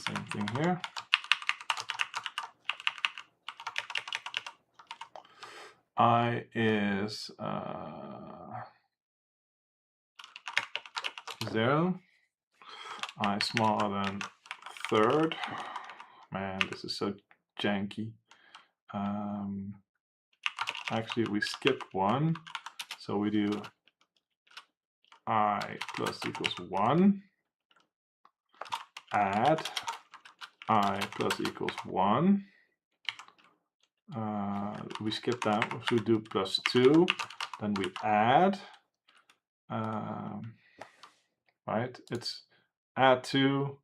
same thing here. I is 0. I smaller than third. Man, this is so janky. Actually, we skip 1. So we do I plus equals 1. Add I plus equals 1. We skip that, so we do plus 2. Then we add. Right? It's add 2.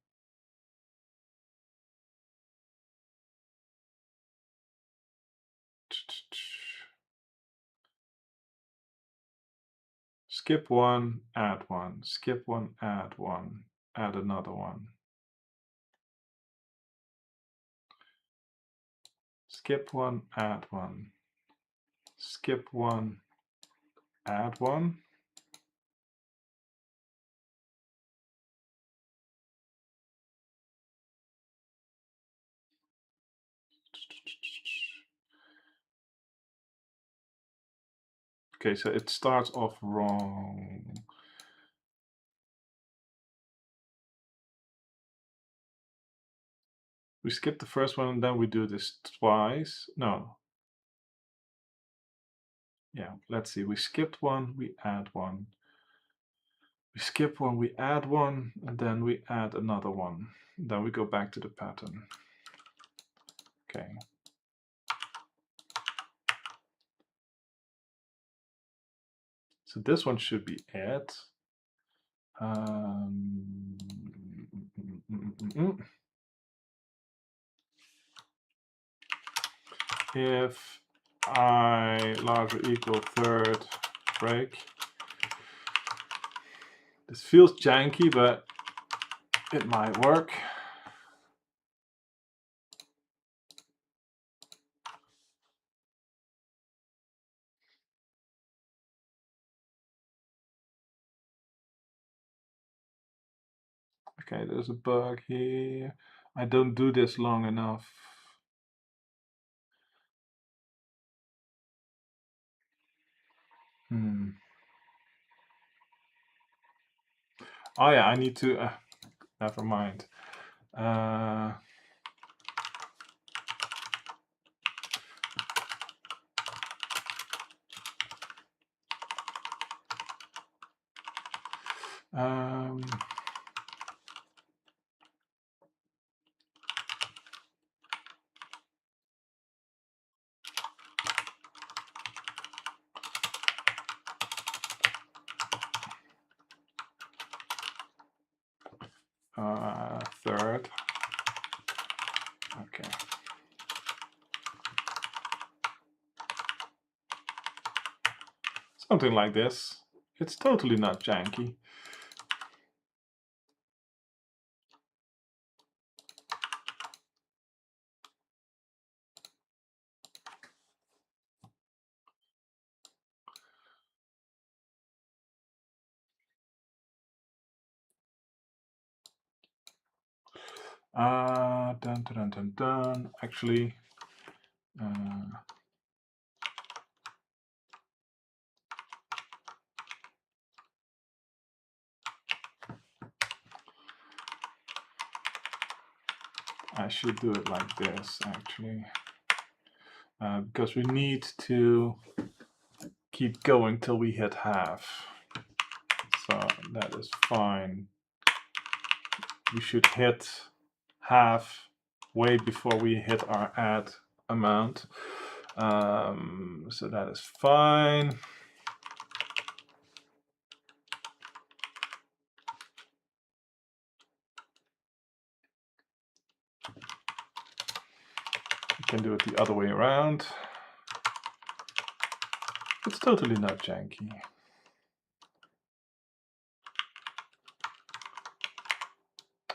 Skip 1, add 1. Skip 1, add 1. Add another 1. Skip 1, add 1. Skip 1, add 1. Okay, so it starts off wrong. We skip the first one and then we do this twice. No. Yeah, let's see. We skipped 1, we add 1. We skip 1, we add 1, and then we add another 1. Then we go back to the pattern. Okay. So this one should be add. If I larger equal third break. This feels janky, but it might work. Okay, there's a bug here. I don't do this long enough. Oh yeah, I need to, never mind. Third. Okay. Something like this. It's totally not janky. Dun, dun, dun, dun. Actually, I should do it like this actually, because we need to keep going till we hit half. So that is fine. We should hit half way before we hit our add amount. So that is fine. You can do it the other way around. It's totally not janky.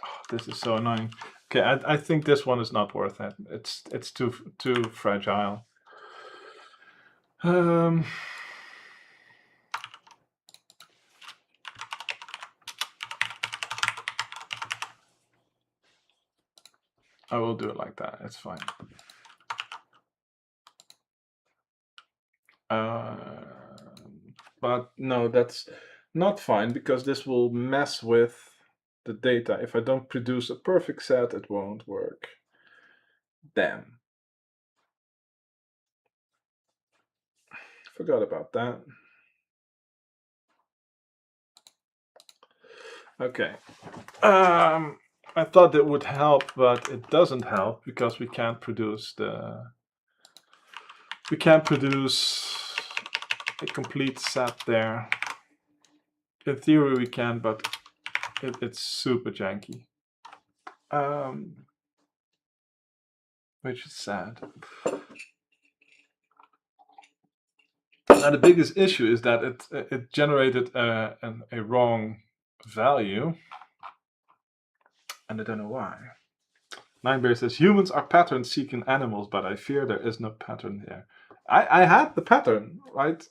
Oh, this is so annoying. Okay, I think this one is not worth it. It's too fragile. I will do it like that. It's fine. But no, that's not fine because this will mess with the data. If I don't produce a perfect set, it won't work. Damn. Forgot about that. Okay. I thought it would help, but it doesn't help because we can't produce a complete set there. In theory we can, but it's super janky. Which is sad. Now the biggest issue is that it generated a wrong value, and I don't know why. Ninebear says humans are pattern-seeking animals, but I fear there is no pattern here. I had the pattern, right?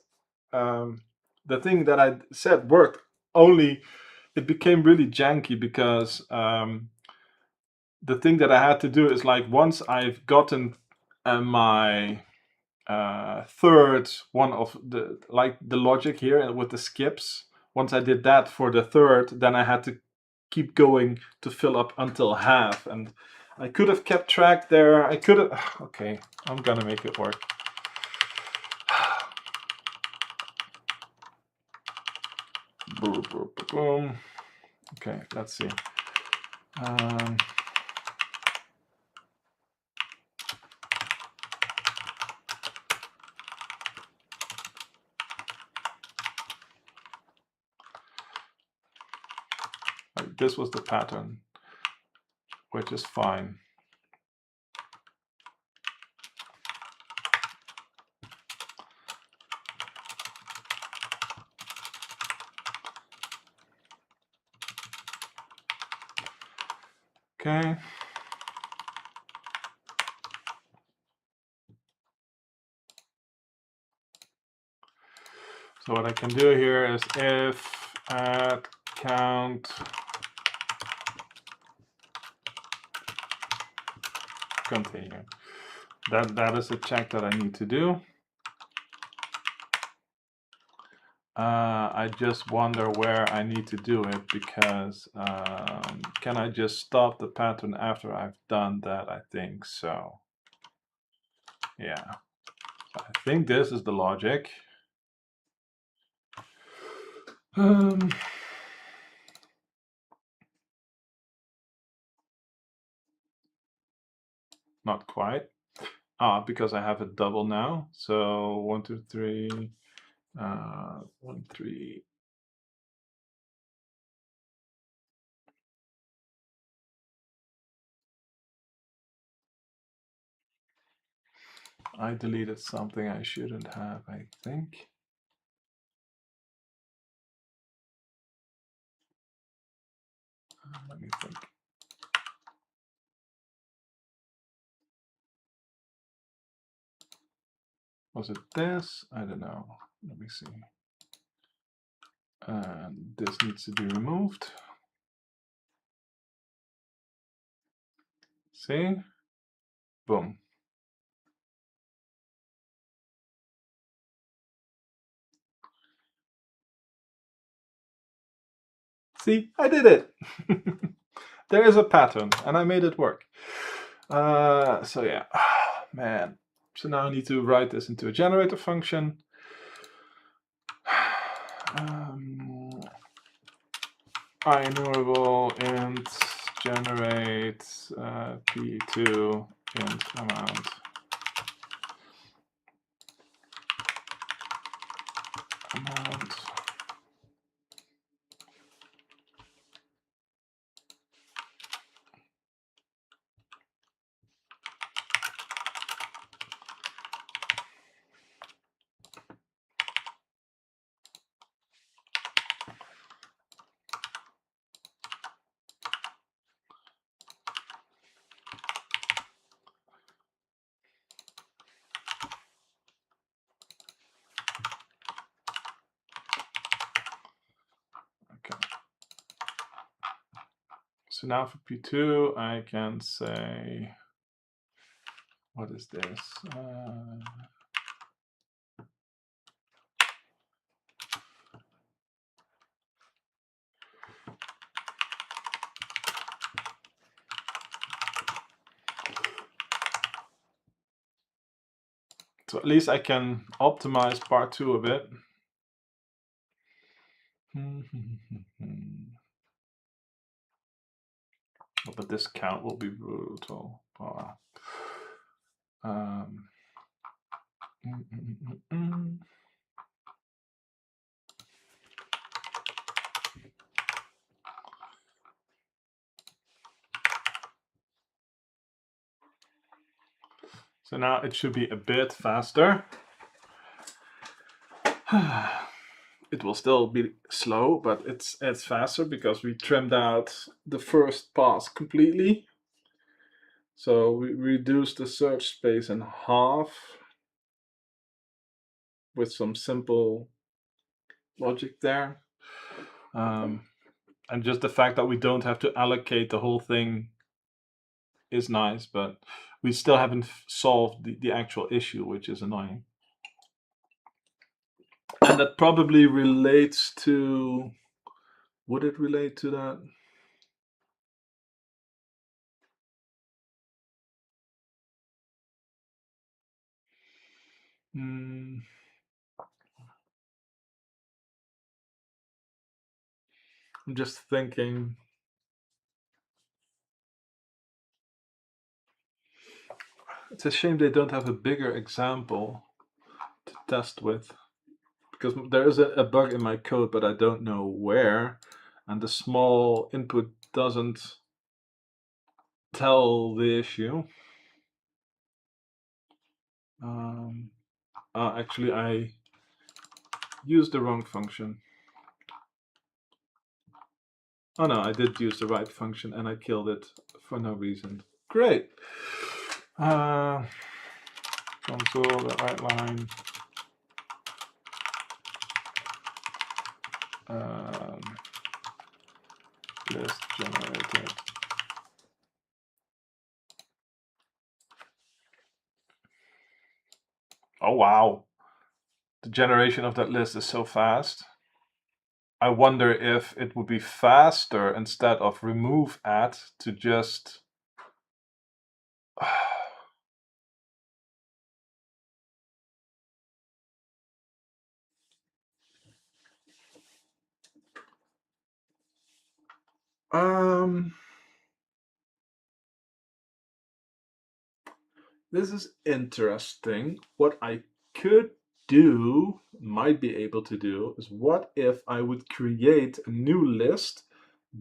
The thing that I said worked, only it became really janky because the thing that I had to do is like once I've gotten my third one of the logic here with the skips. Once I did that for the third, then I had to keep going to fill up until half, and I could have kept track there. I could have. Okay, I'm gonna make it work. Boom, boom, boom. Okay, let's see. This was the pattern, which is fine. Okay. So what I can do here is if add count continue. That is a check that I need to do. I just wonder where I need to do it because can I just stop the pattern after I've done that? I think so. Yeah, I think this is the logic. Not quite. Because I have a double now. So 1, 2, 3, 1, 3. I deleted something I shouldn't have, I think. Let me think. Was it this? I don't know. Let me see. And this needs to be removed. See? Boom. See, I did it. There is a pattern, and I made it work. So yeah, man. So now I need to write this into a generator function. Enumerable int generate p2 int amount. Okay. So now for P2, I can say, what is this? So at least I can optimize part 2 a bit. But this count will be brutal. Oh. So now it should be a bit faster. It will still be slow, but it's faster because we trimmed out the first pass completely. So we reduced the search space in half with some simple logic there. And just the fact that we don't have to allocate the whole thing is nice, but we still haven't solved the actual issue, which is annoying. And that probably relates to, would it relate to that? I'm just thinking. It's a shame they don't have a bigger example to test with, because there is a bug in my code, but I don't know where, and the small input doesn't tell the issue. Actually, I used the wrong function. Oh no, I did use the right function and I killed it for no reason. Great. Console, the right line. List generated. Oh wow. The generation of that list is so fast. I wonder if it would be faster instead of remove at to just this is interesting. What I could do, might be able to do, is what if I would create a new list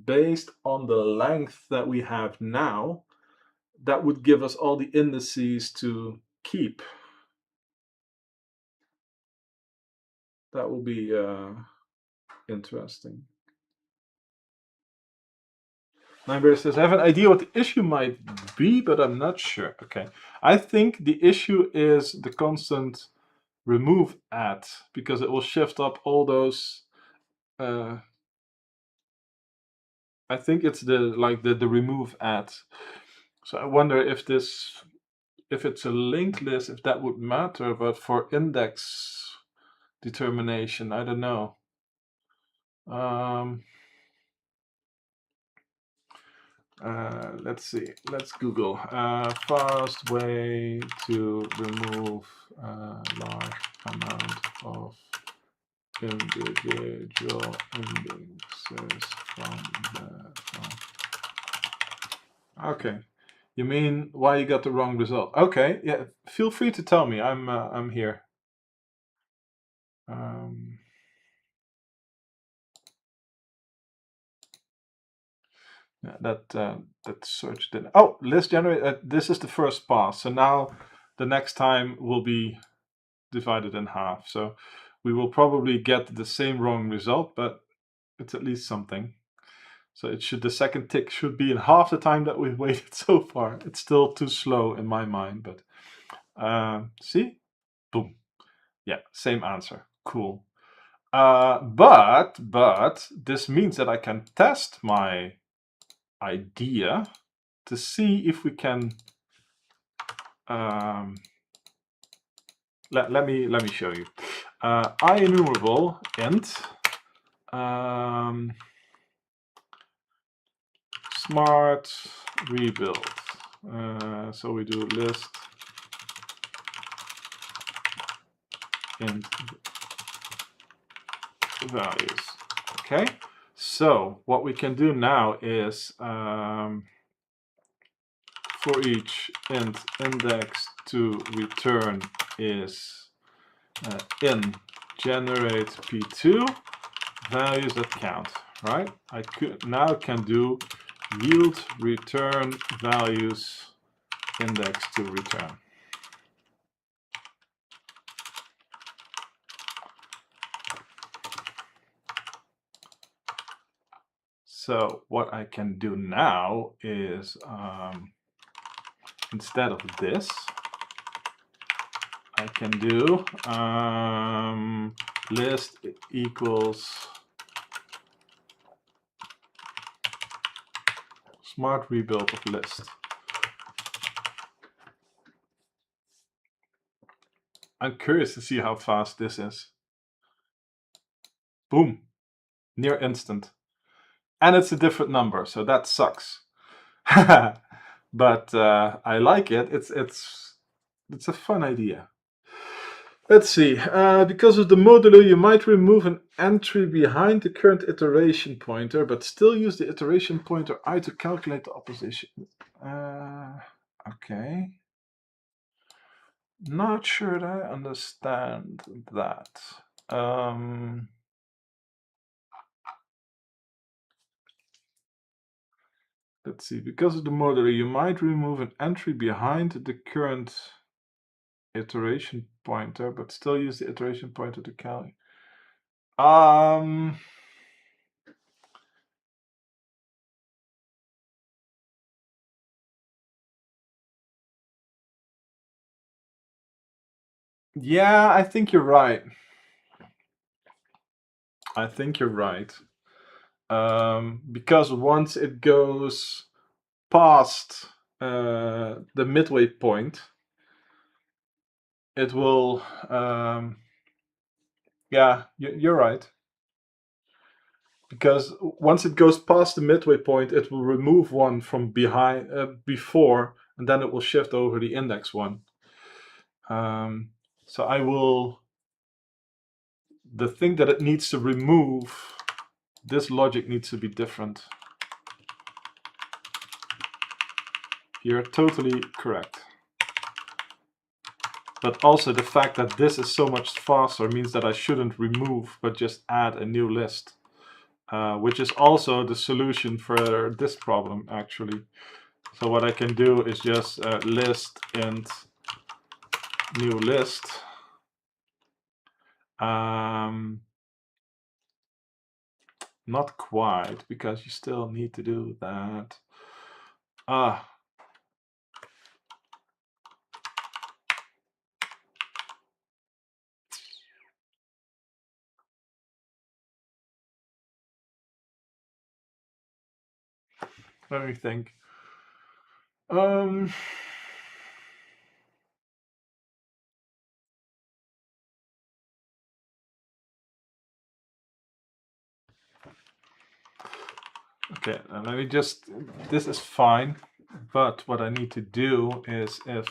based on the length that we have now, that would give us all the indices to keep. That will be interesting. Nightmare says, I have an idea what the issue might be, but I'm not sure. Okay. I think the issue is the constant remove at, because it will shift up all those. I think it's the remove at. So I wonder if it's a linked list, if that would matter, but for index determination, I don't know. Let's see. Let's Google fast way to remove large amount of individual indexes from the phone. Okay. You mean why you got the wrong result? Okay. Yeah. Feel free to tell me. I'm here. Yeah, that search didn't. Oh, list generate. This is the first pass. So now the next time will be divided in half. So we will probably get the same wrong result, but it's at least something. So it should, the second tick should be in half the time that we've waited so far. It's still too slow in my mind, but see, boom, yeah, same answer. Cool. But this means that I can test my idea to see if we can. Let me show you. IEnumerable int smart rebuild. So we do list int values. Okay. So what we can do now is for each int index to return is in generate p2 values that count. Right? I could now can do yield return values index to return. So what I can do now is instead of this, I can do list equals smart rebuild of list. I'm curious to see how fast this is. Boom, near instant. And it's a different number, so that sucks. But I like it. It's a fun idea. Let's see. Because of the modulo, you might remove an entry behind the current iteration pointer, but still use the iteration pointer I to calculate the opposition. Okay. Not sure that I understand that. Let's see. Because of the modulo, you might remove an entry behind the current iteration pointer, but still use the iteration pointer to calculate. Yeah, I think you're right. I think you're right. Because once it goes past the midway point, it will. Yeah, you're right. Because once it goes past the midway point, it will remove one from behind before, and then it will shift over the index one. So I will. The thing that it needs to remove, this logic needs to be different. You're totally correct. But also the fact that this is so much faster means that I shouldn't remove, but just add a new list. Which is also the solution for this problem, actually. So what I can do is just list int new list. Not quite, because you still need to do that. Let me think. Okay, let me just, this is fine, but what I need to do is let's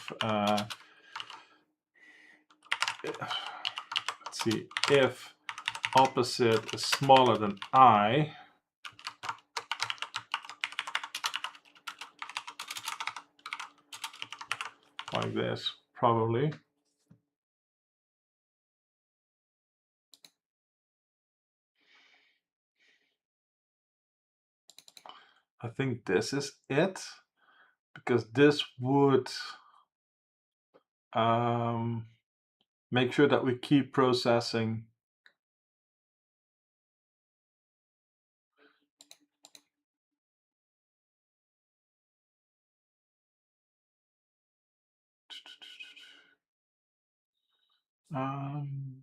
see, if opposite is smaller than I, like this, probably. I think this is it, because this would make sure that we keep processing. Um,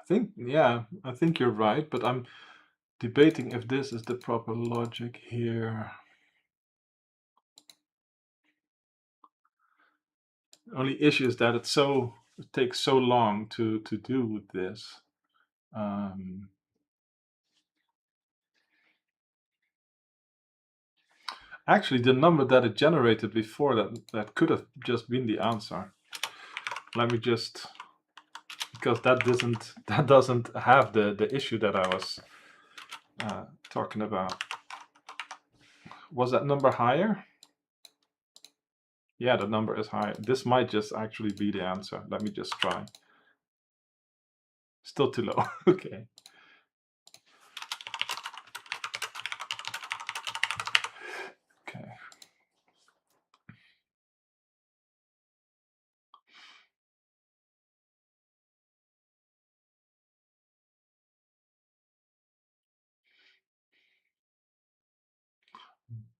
I think you're right, but I'm debating if this is the proper logic here. The only issue is that it takes so long to do this. Actually, the number that it generated before, that could have just been the answer. Let me just, because that doesn't have the issue that I was talking about. Was that number higher? Yeah, the number is higher. This might just actually be the answer. Let me just try. Still too low. Okay. Okay.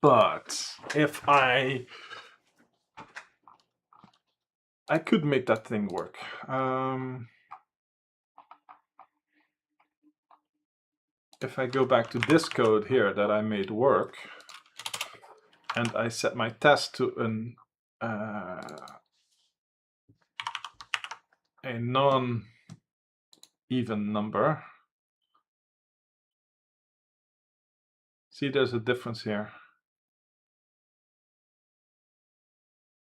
But if I could make that thing work. If I go back to this code here that I made work, and I set my test to a non-even number. See, there's a difference here.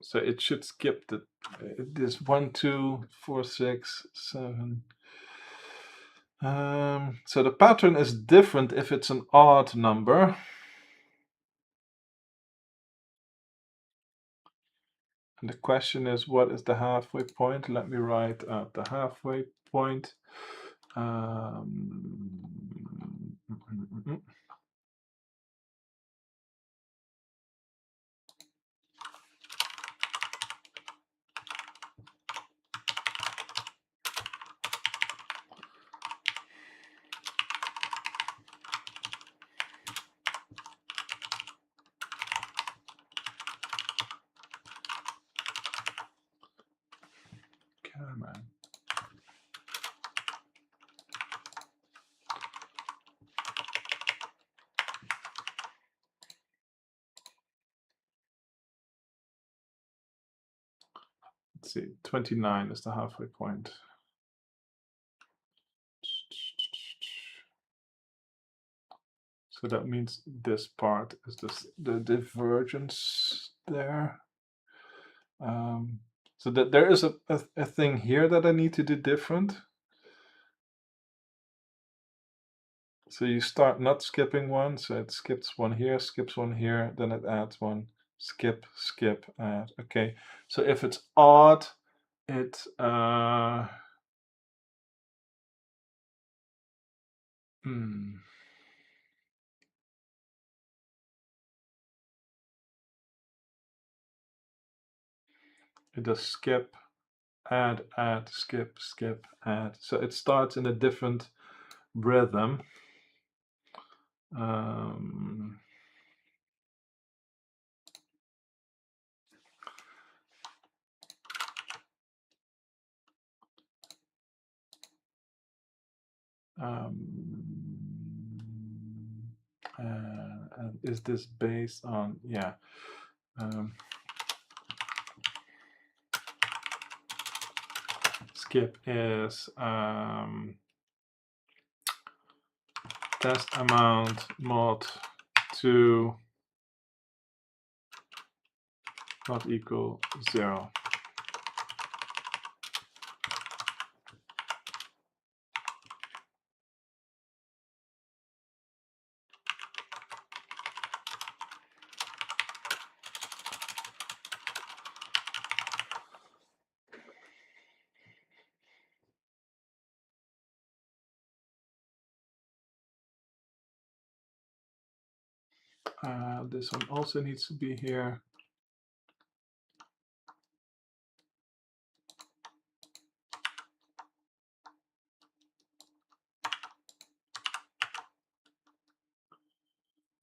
So it should skip this 1, 2, 4, 6, 7. So the pattern is different if it's an odd number. And the question is, what is the halfway point? Let me write out the halfway point. Come on. Let's see, 29 is the halfway point. So that means this part is the divergence there. So that there is a thing here that I need to do different. So you start not skipping one, so it skips one here, then it adds one, skip, skip, add. Okay, so if it's odd, it it does skip, add, skip, skip, add. So it starts in a different rhythm. And is this based on, yeah. skip is test amount mod 2 not equal 0. This one also needs to be here.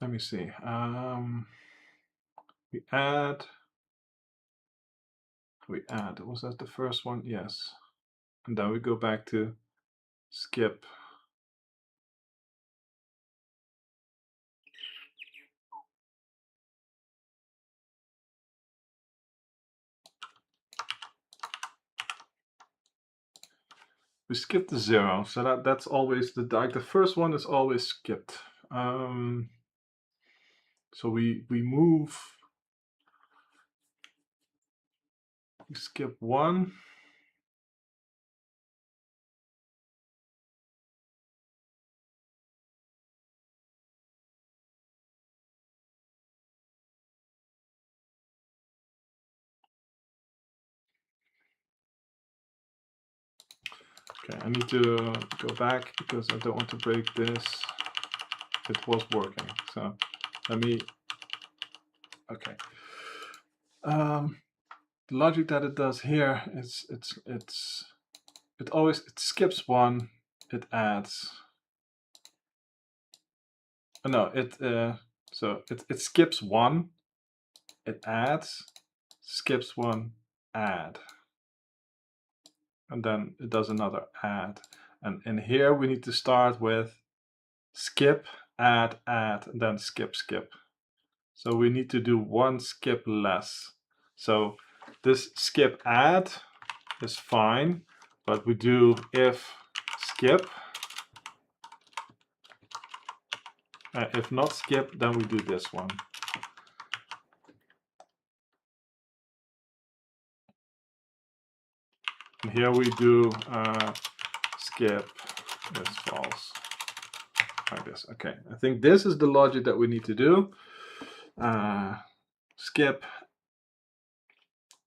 Let me see. We add. Was that the first one? Yes. And then we go back to skip. We skip the 0, so that's always the first one is always skipped. So we move. We skip 1. Okay, I need to go back because I don't want to break this. It was working, so let me. Okay. The logic that it does here is it skips 1, it adds. Oh, no, it skips 1, it adds, skips 1, add, and then it does another add. And in here we need to start with skip, add, and then skip, skip. So we need to do 1 skip less. So this skip add is fine, but we do if skip. If not skip, then we do this one. And here we do skip is false. Like this. Okay, I think this is the logic that we need to do. Skip,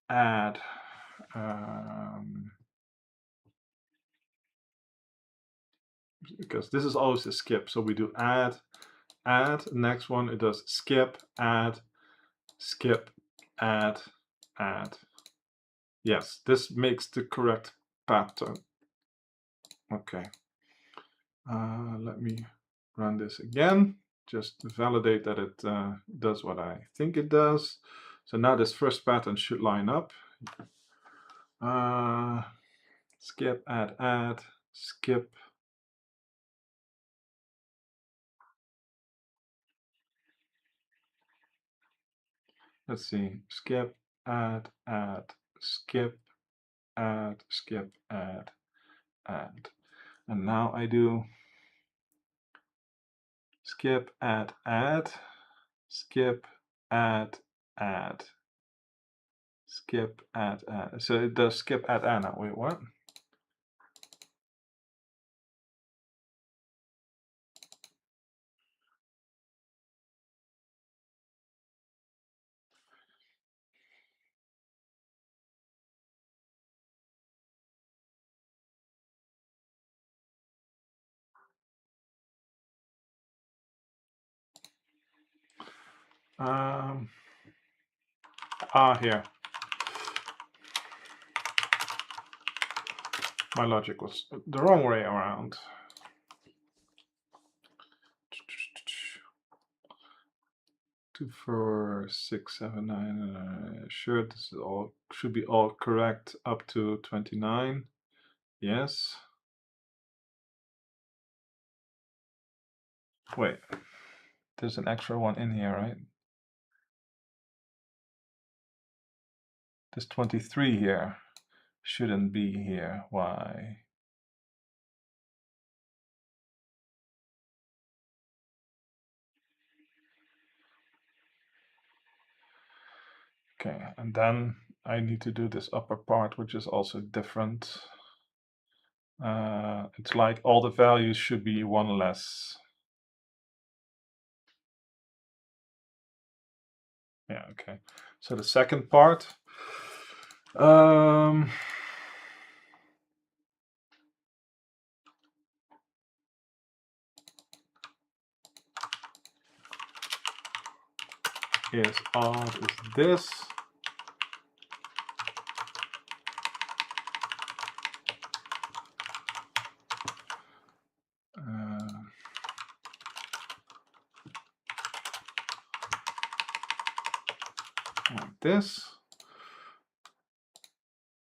add, because this is always a skip. So we do add, next one it does skip, add, skip, add, add. Yes, this makes the correct pattern. Okay. Let me run this again, just to validate that it does what I think it does. So now this first pattern should line up. Skip, add, skip. Let's see, skip, add, skip, add, skip, add. And now I do skip, add, skip, add, skip, add. So it does skip, add now. Wait, what? Here. My logic was the wrong way around. 2, 4, 6, 7, 9. Sure, this is all should be all correct up to 29. Yes. Wait, there's an extra one in here, right? This 23 here shouldn't be here. Why? Okay, and then I need to do this upper part, which is also different. It's like all the values should be one less. Yeah, okay. So the second part, is odd is this. Like this.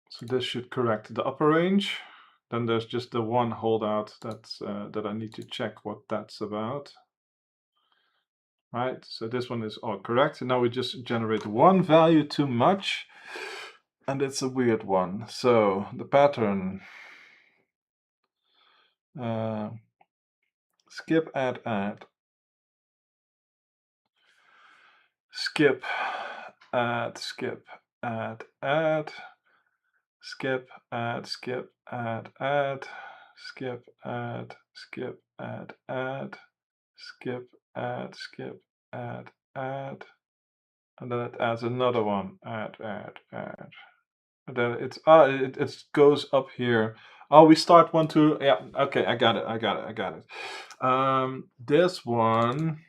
So this should correct the upper range. Then there's just the one holdout that's that I need to check what that's about. Right, so this one is all correct. And now we just generate one value too much, and it's a weird one. So the pattern, skip, add, skip, add, skip, add, skip, add, skip, add, skip, add, skip, add, skip, add, skip, add, and then it adds another one, add. And then it goes up here. Oh, we start 1, 2. Yeah, okay, I got it. This one,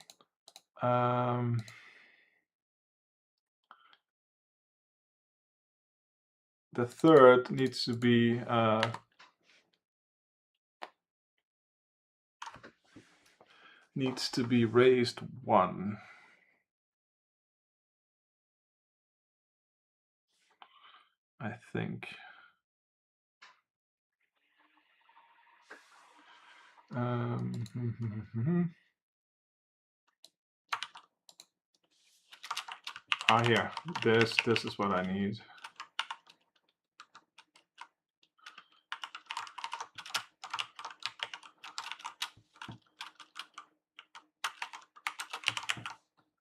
the third needs to be raised 1. I think. Here. This is what I need.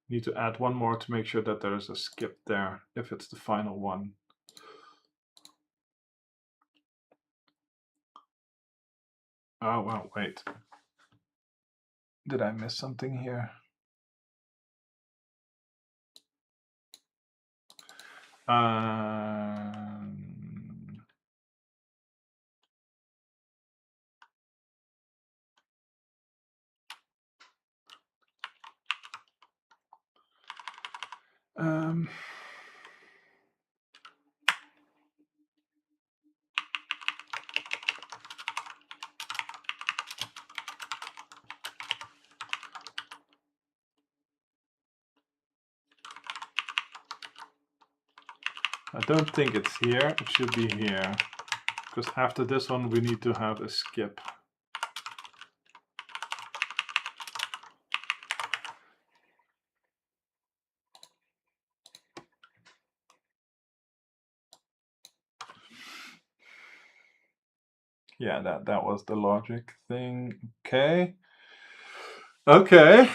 Need to add one more to make sure that there's a skip there if it's the final one. Oh, well, wait. Did I miss something here? I don't think it's here. It should be here. Because after this one, we need to have a skip. Yeah, that was the logic thing. Okay. Okay.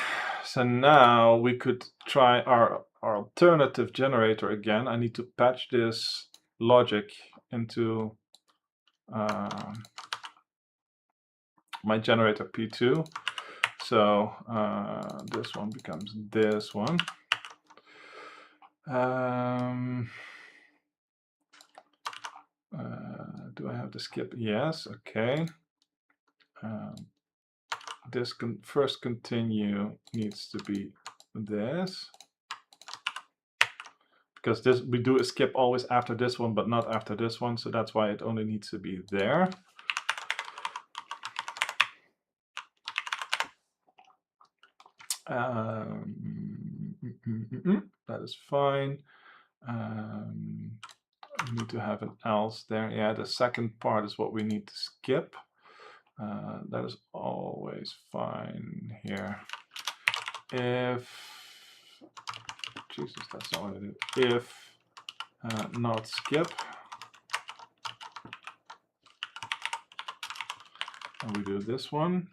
So now we could try our alternative generator again. I need to patch this logic into my generator P2. So this one becomes this one. Do I have the skip? Yes. Okay. This first continue needs to be this. Because this we do a skip always after this one, but not after this one, so that's why it only needs to be there. That is fine. We need to have an else there. Yeah, the second part is what we need to skip. That is always fine here. If, Jesus, that's not what it is. If not skip. And we do this one.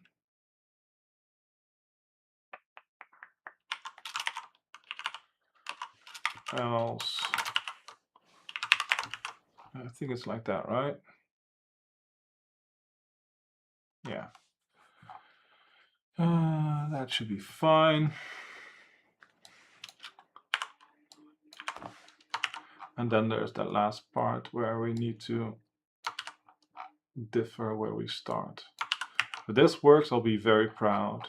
Else, I think it's like that, right? Yeah. That should be fine. And then there's that last part where we need to differ where we start. If this works, I'll be very proud.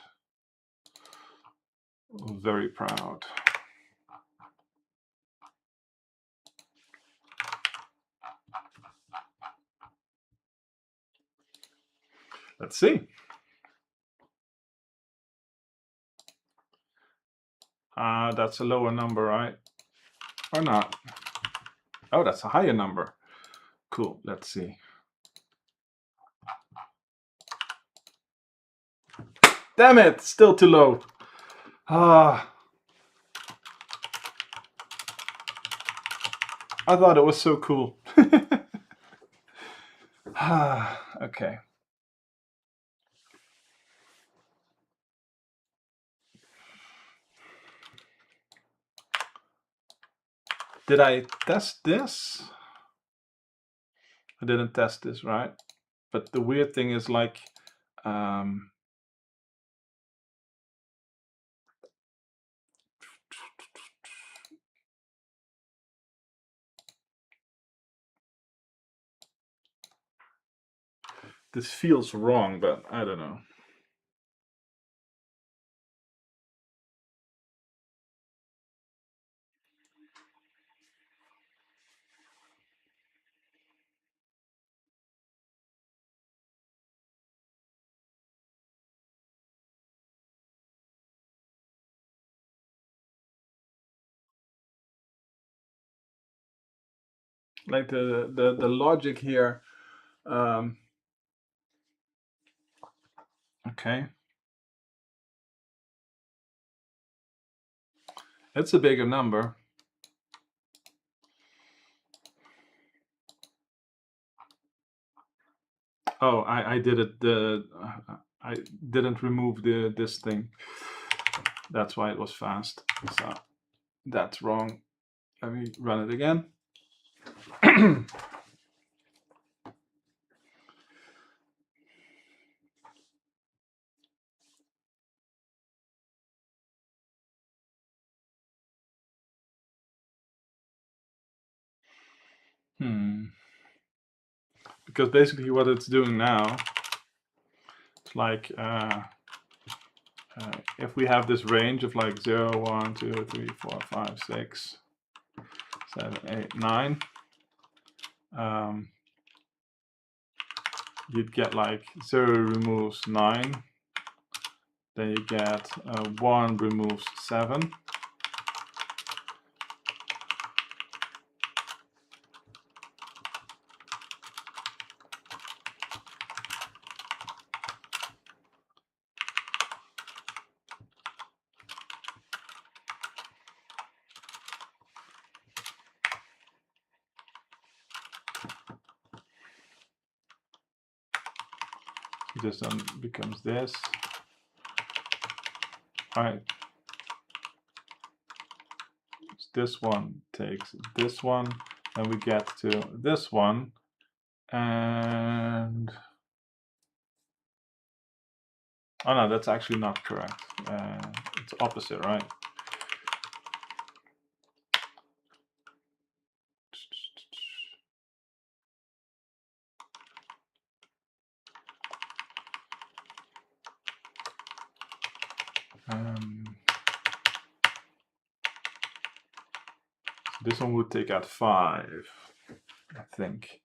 Very proud. Let's see. That's a lower number, right? Or not? Oh, that's a higher number. Cool, let's see. Damn it, still too low. I thought it was so cool. Okay. Did I test this? I didn't test this, right? But the weird thing is, like, this feels wrong, but I don't know. Like the logic here. Okay. It's a bigger number. Oh, I did it. I didn't remove this thing. That's why it was fast. So that's wrong. Let me run it again. Because basically what it's doing now, it's like if we have this range of like 0, 1, 2, 3, 4, 5, 6, 7, 8, 9, you'd get like 0 removes 9, then you get 1 removes 7. This then becomes this. Right. This one takes this one, and we get to this one, and oh no, that's actually not correct. It's opposite, right? This one would take out 5, I think.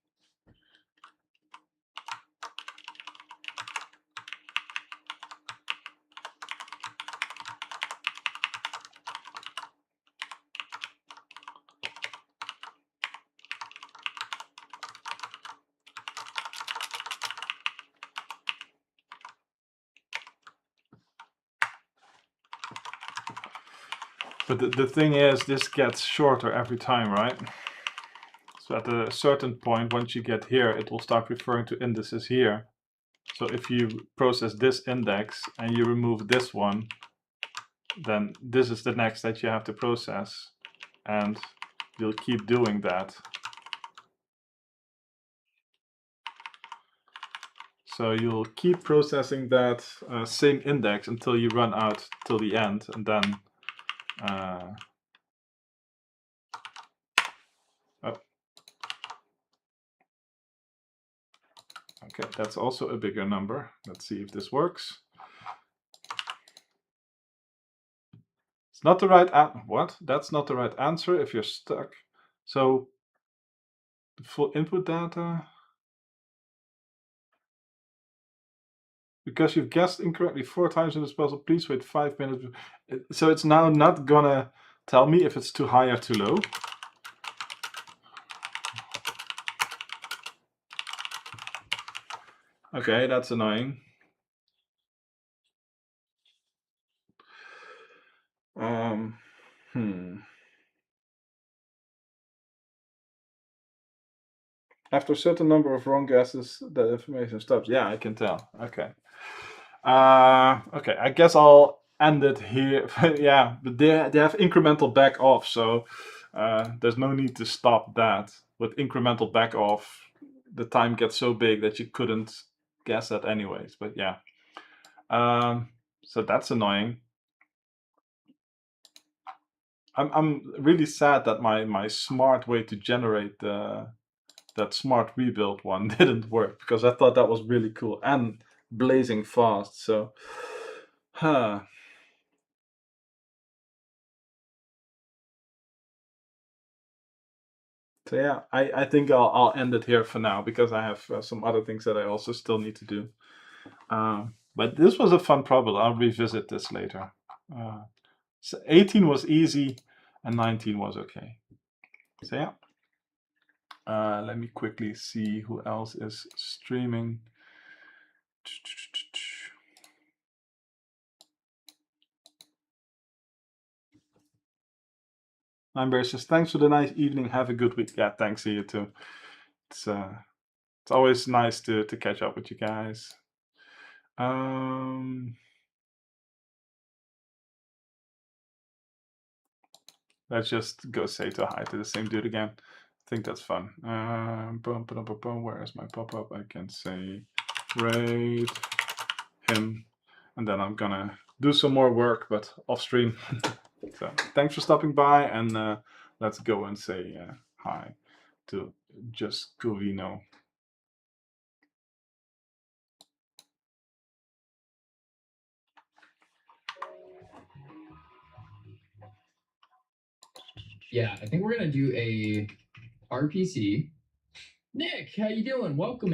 But the thing is, this gets shorter every time, right? So at a certain point, once you get here, it will start referring to indices here. So if you process this index and you remove this one, then this is the next that you have to process. And you'll keep doing that. So you'll keep processing that same index until you run out till the end, and then okay, that's also a bigger number. Let's see if this works. It's not the right what? That's not the right answer if you're stuck. So the full input data. Because you've guessed incorrectly 4 times in this puzzle, please wait 5 minutes. So it's now not gonna tell me if it's too high or too low. Okay, that's annoying. After a certain number of wrong guesses, the information stops. Yeah, I can tell. Okay. Okay, I guess I'll end it here. Yeah, but they have incremental back off, so there's no need to stop that. With incremental back off, the time gets so big that you couldn't guess that anyways. But yeah, so that's annoying. I'm really sad that my smart way to generate that smart rebuild one didn't work, because I thought that was really cool and blazing fast. So, huh. So yeah, I think I'll end it here for now, because I have some other things that I also still need to do. But this was a fun problem. I'll revisit this later. So 18 was easy and 19 was okay. So yeah. Let me quickly see who else is streaming. Amber says, thanks for the nice evening. Have a good week. Yeah, thanks to you too. It's always nice to catch up with you guys. Let's just go say hi to the same dude again. I think that's fun. Where is my pop-up? I can say raid him, and then I'm gonna do some more work, but off stream. So thanks for stopping by, and let's go and say hi to Just Govino. Yeah, I think we're gonna do a RPC. Nick, how you doing? Welcome in.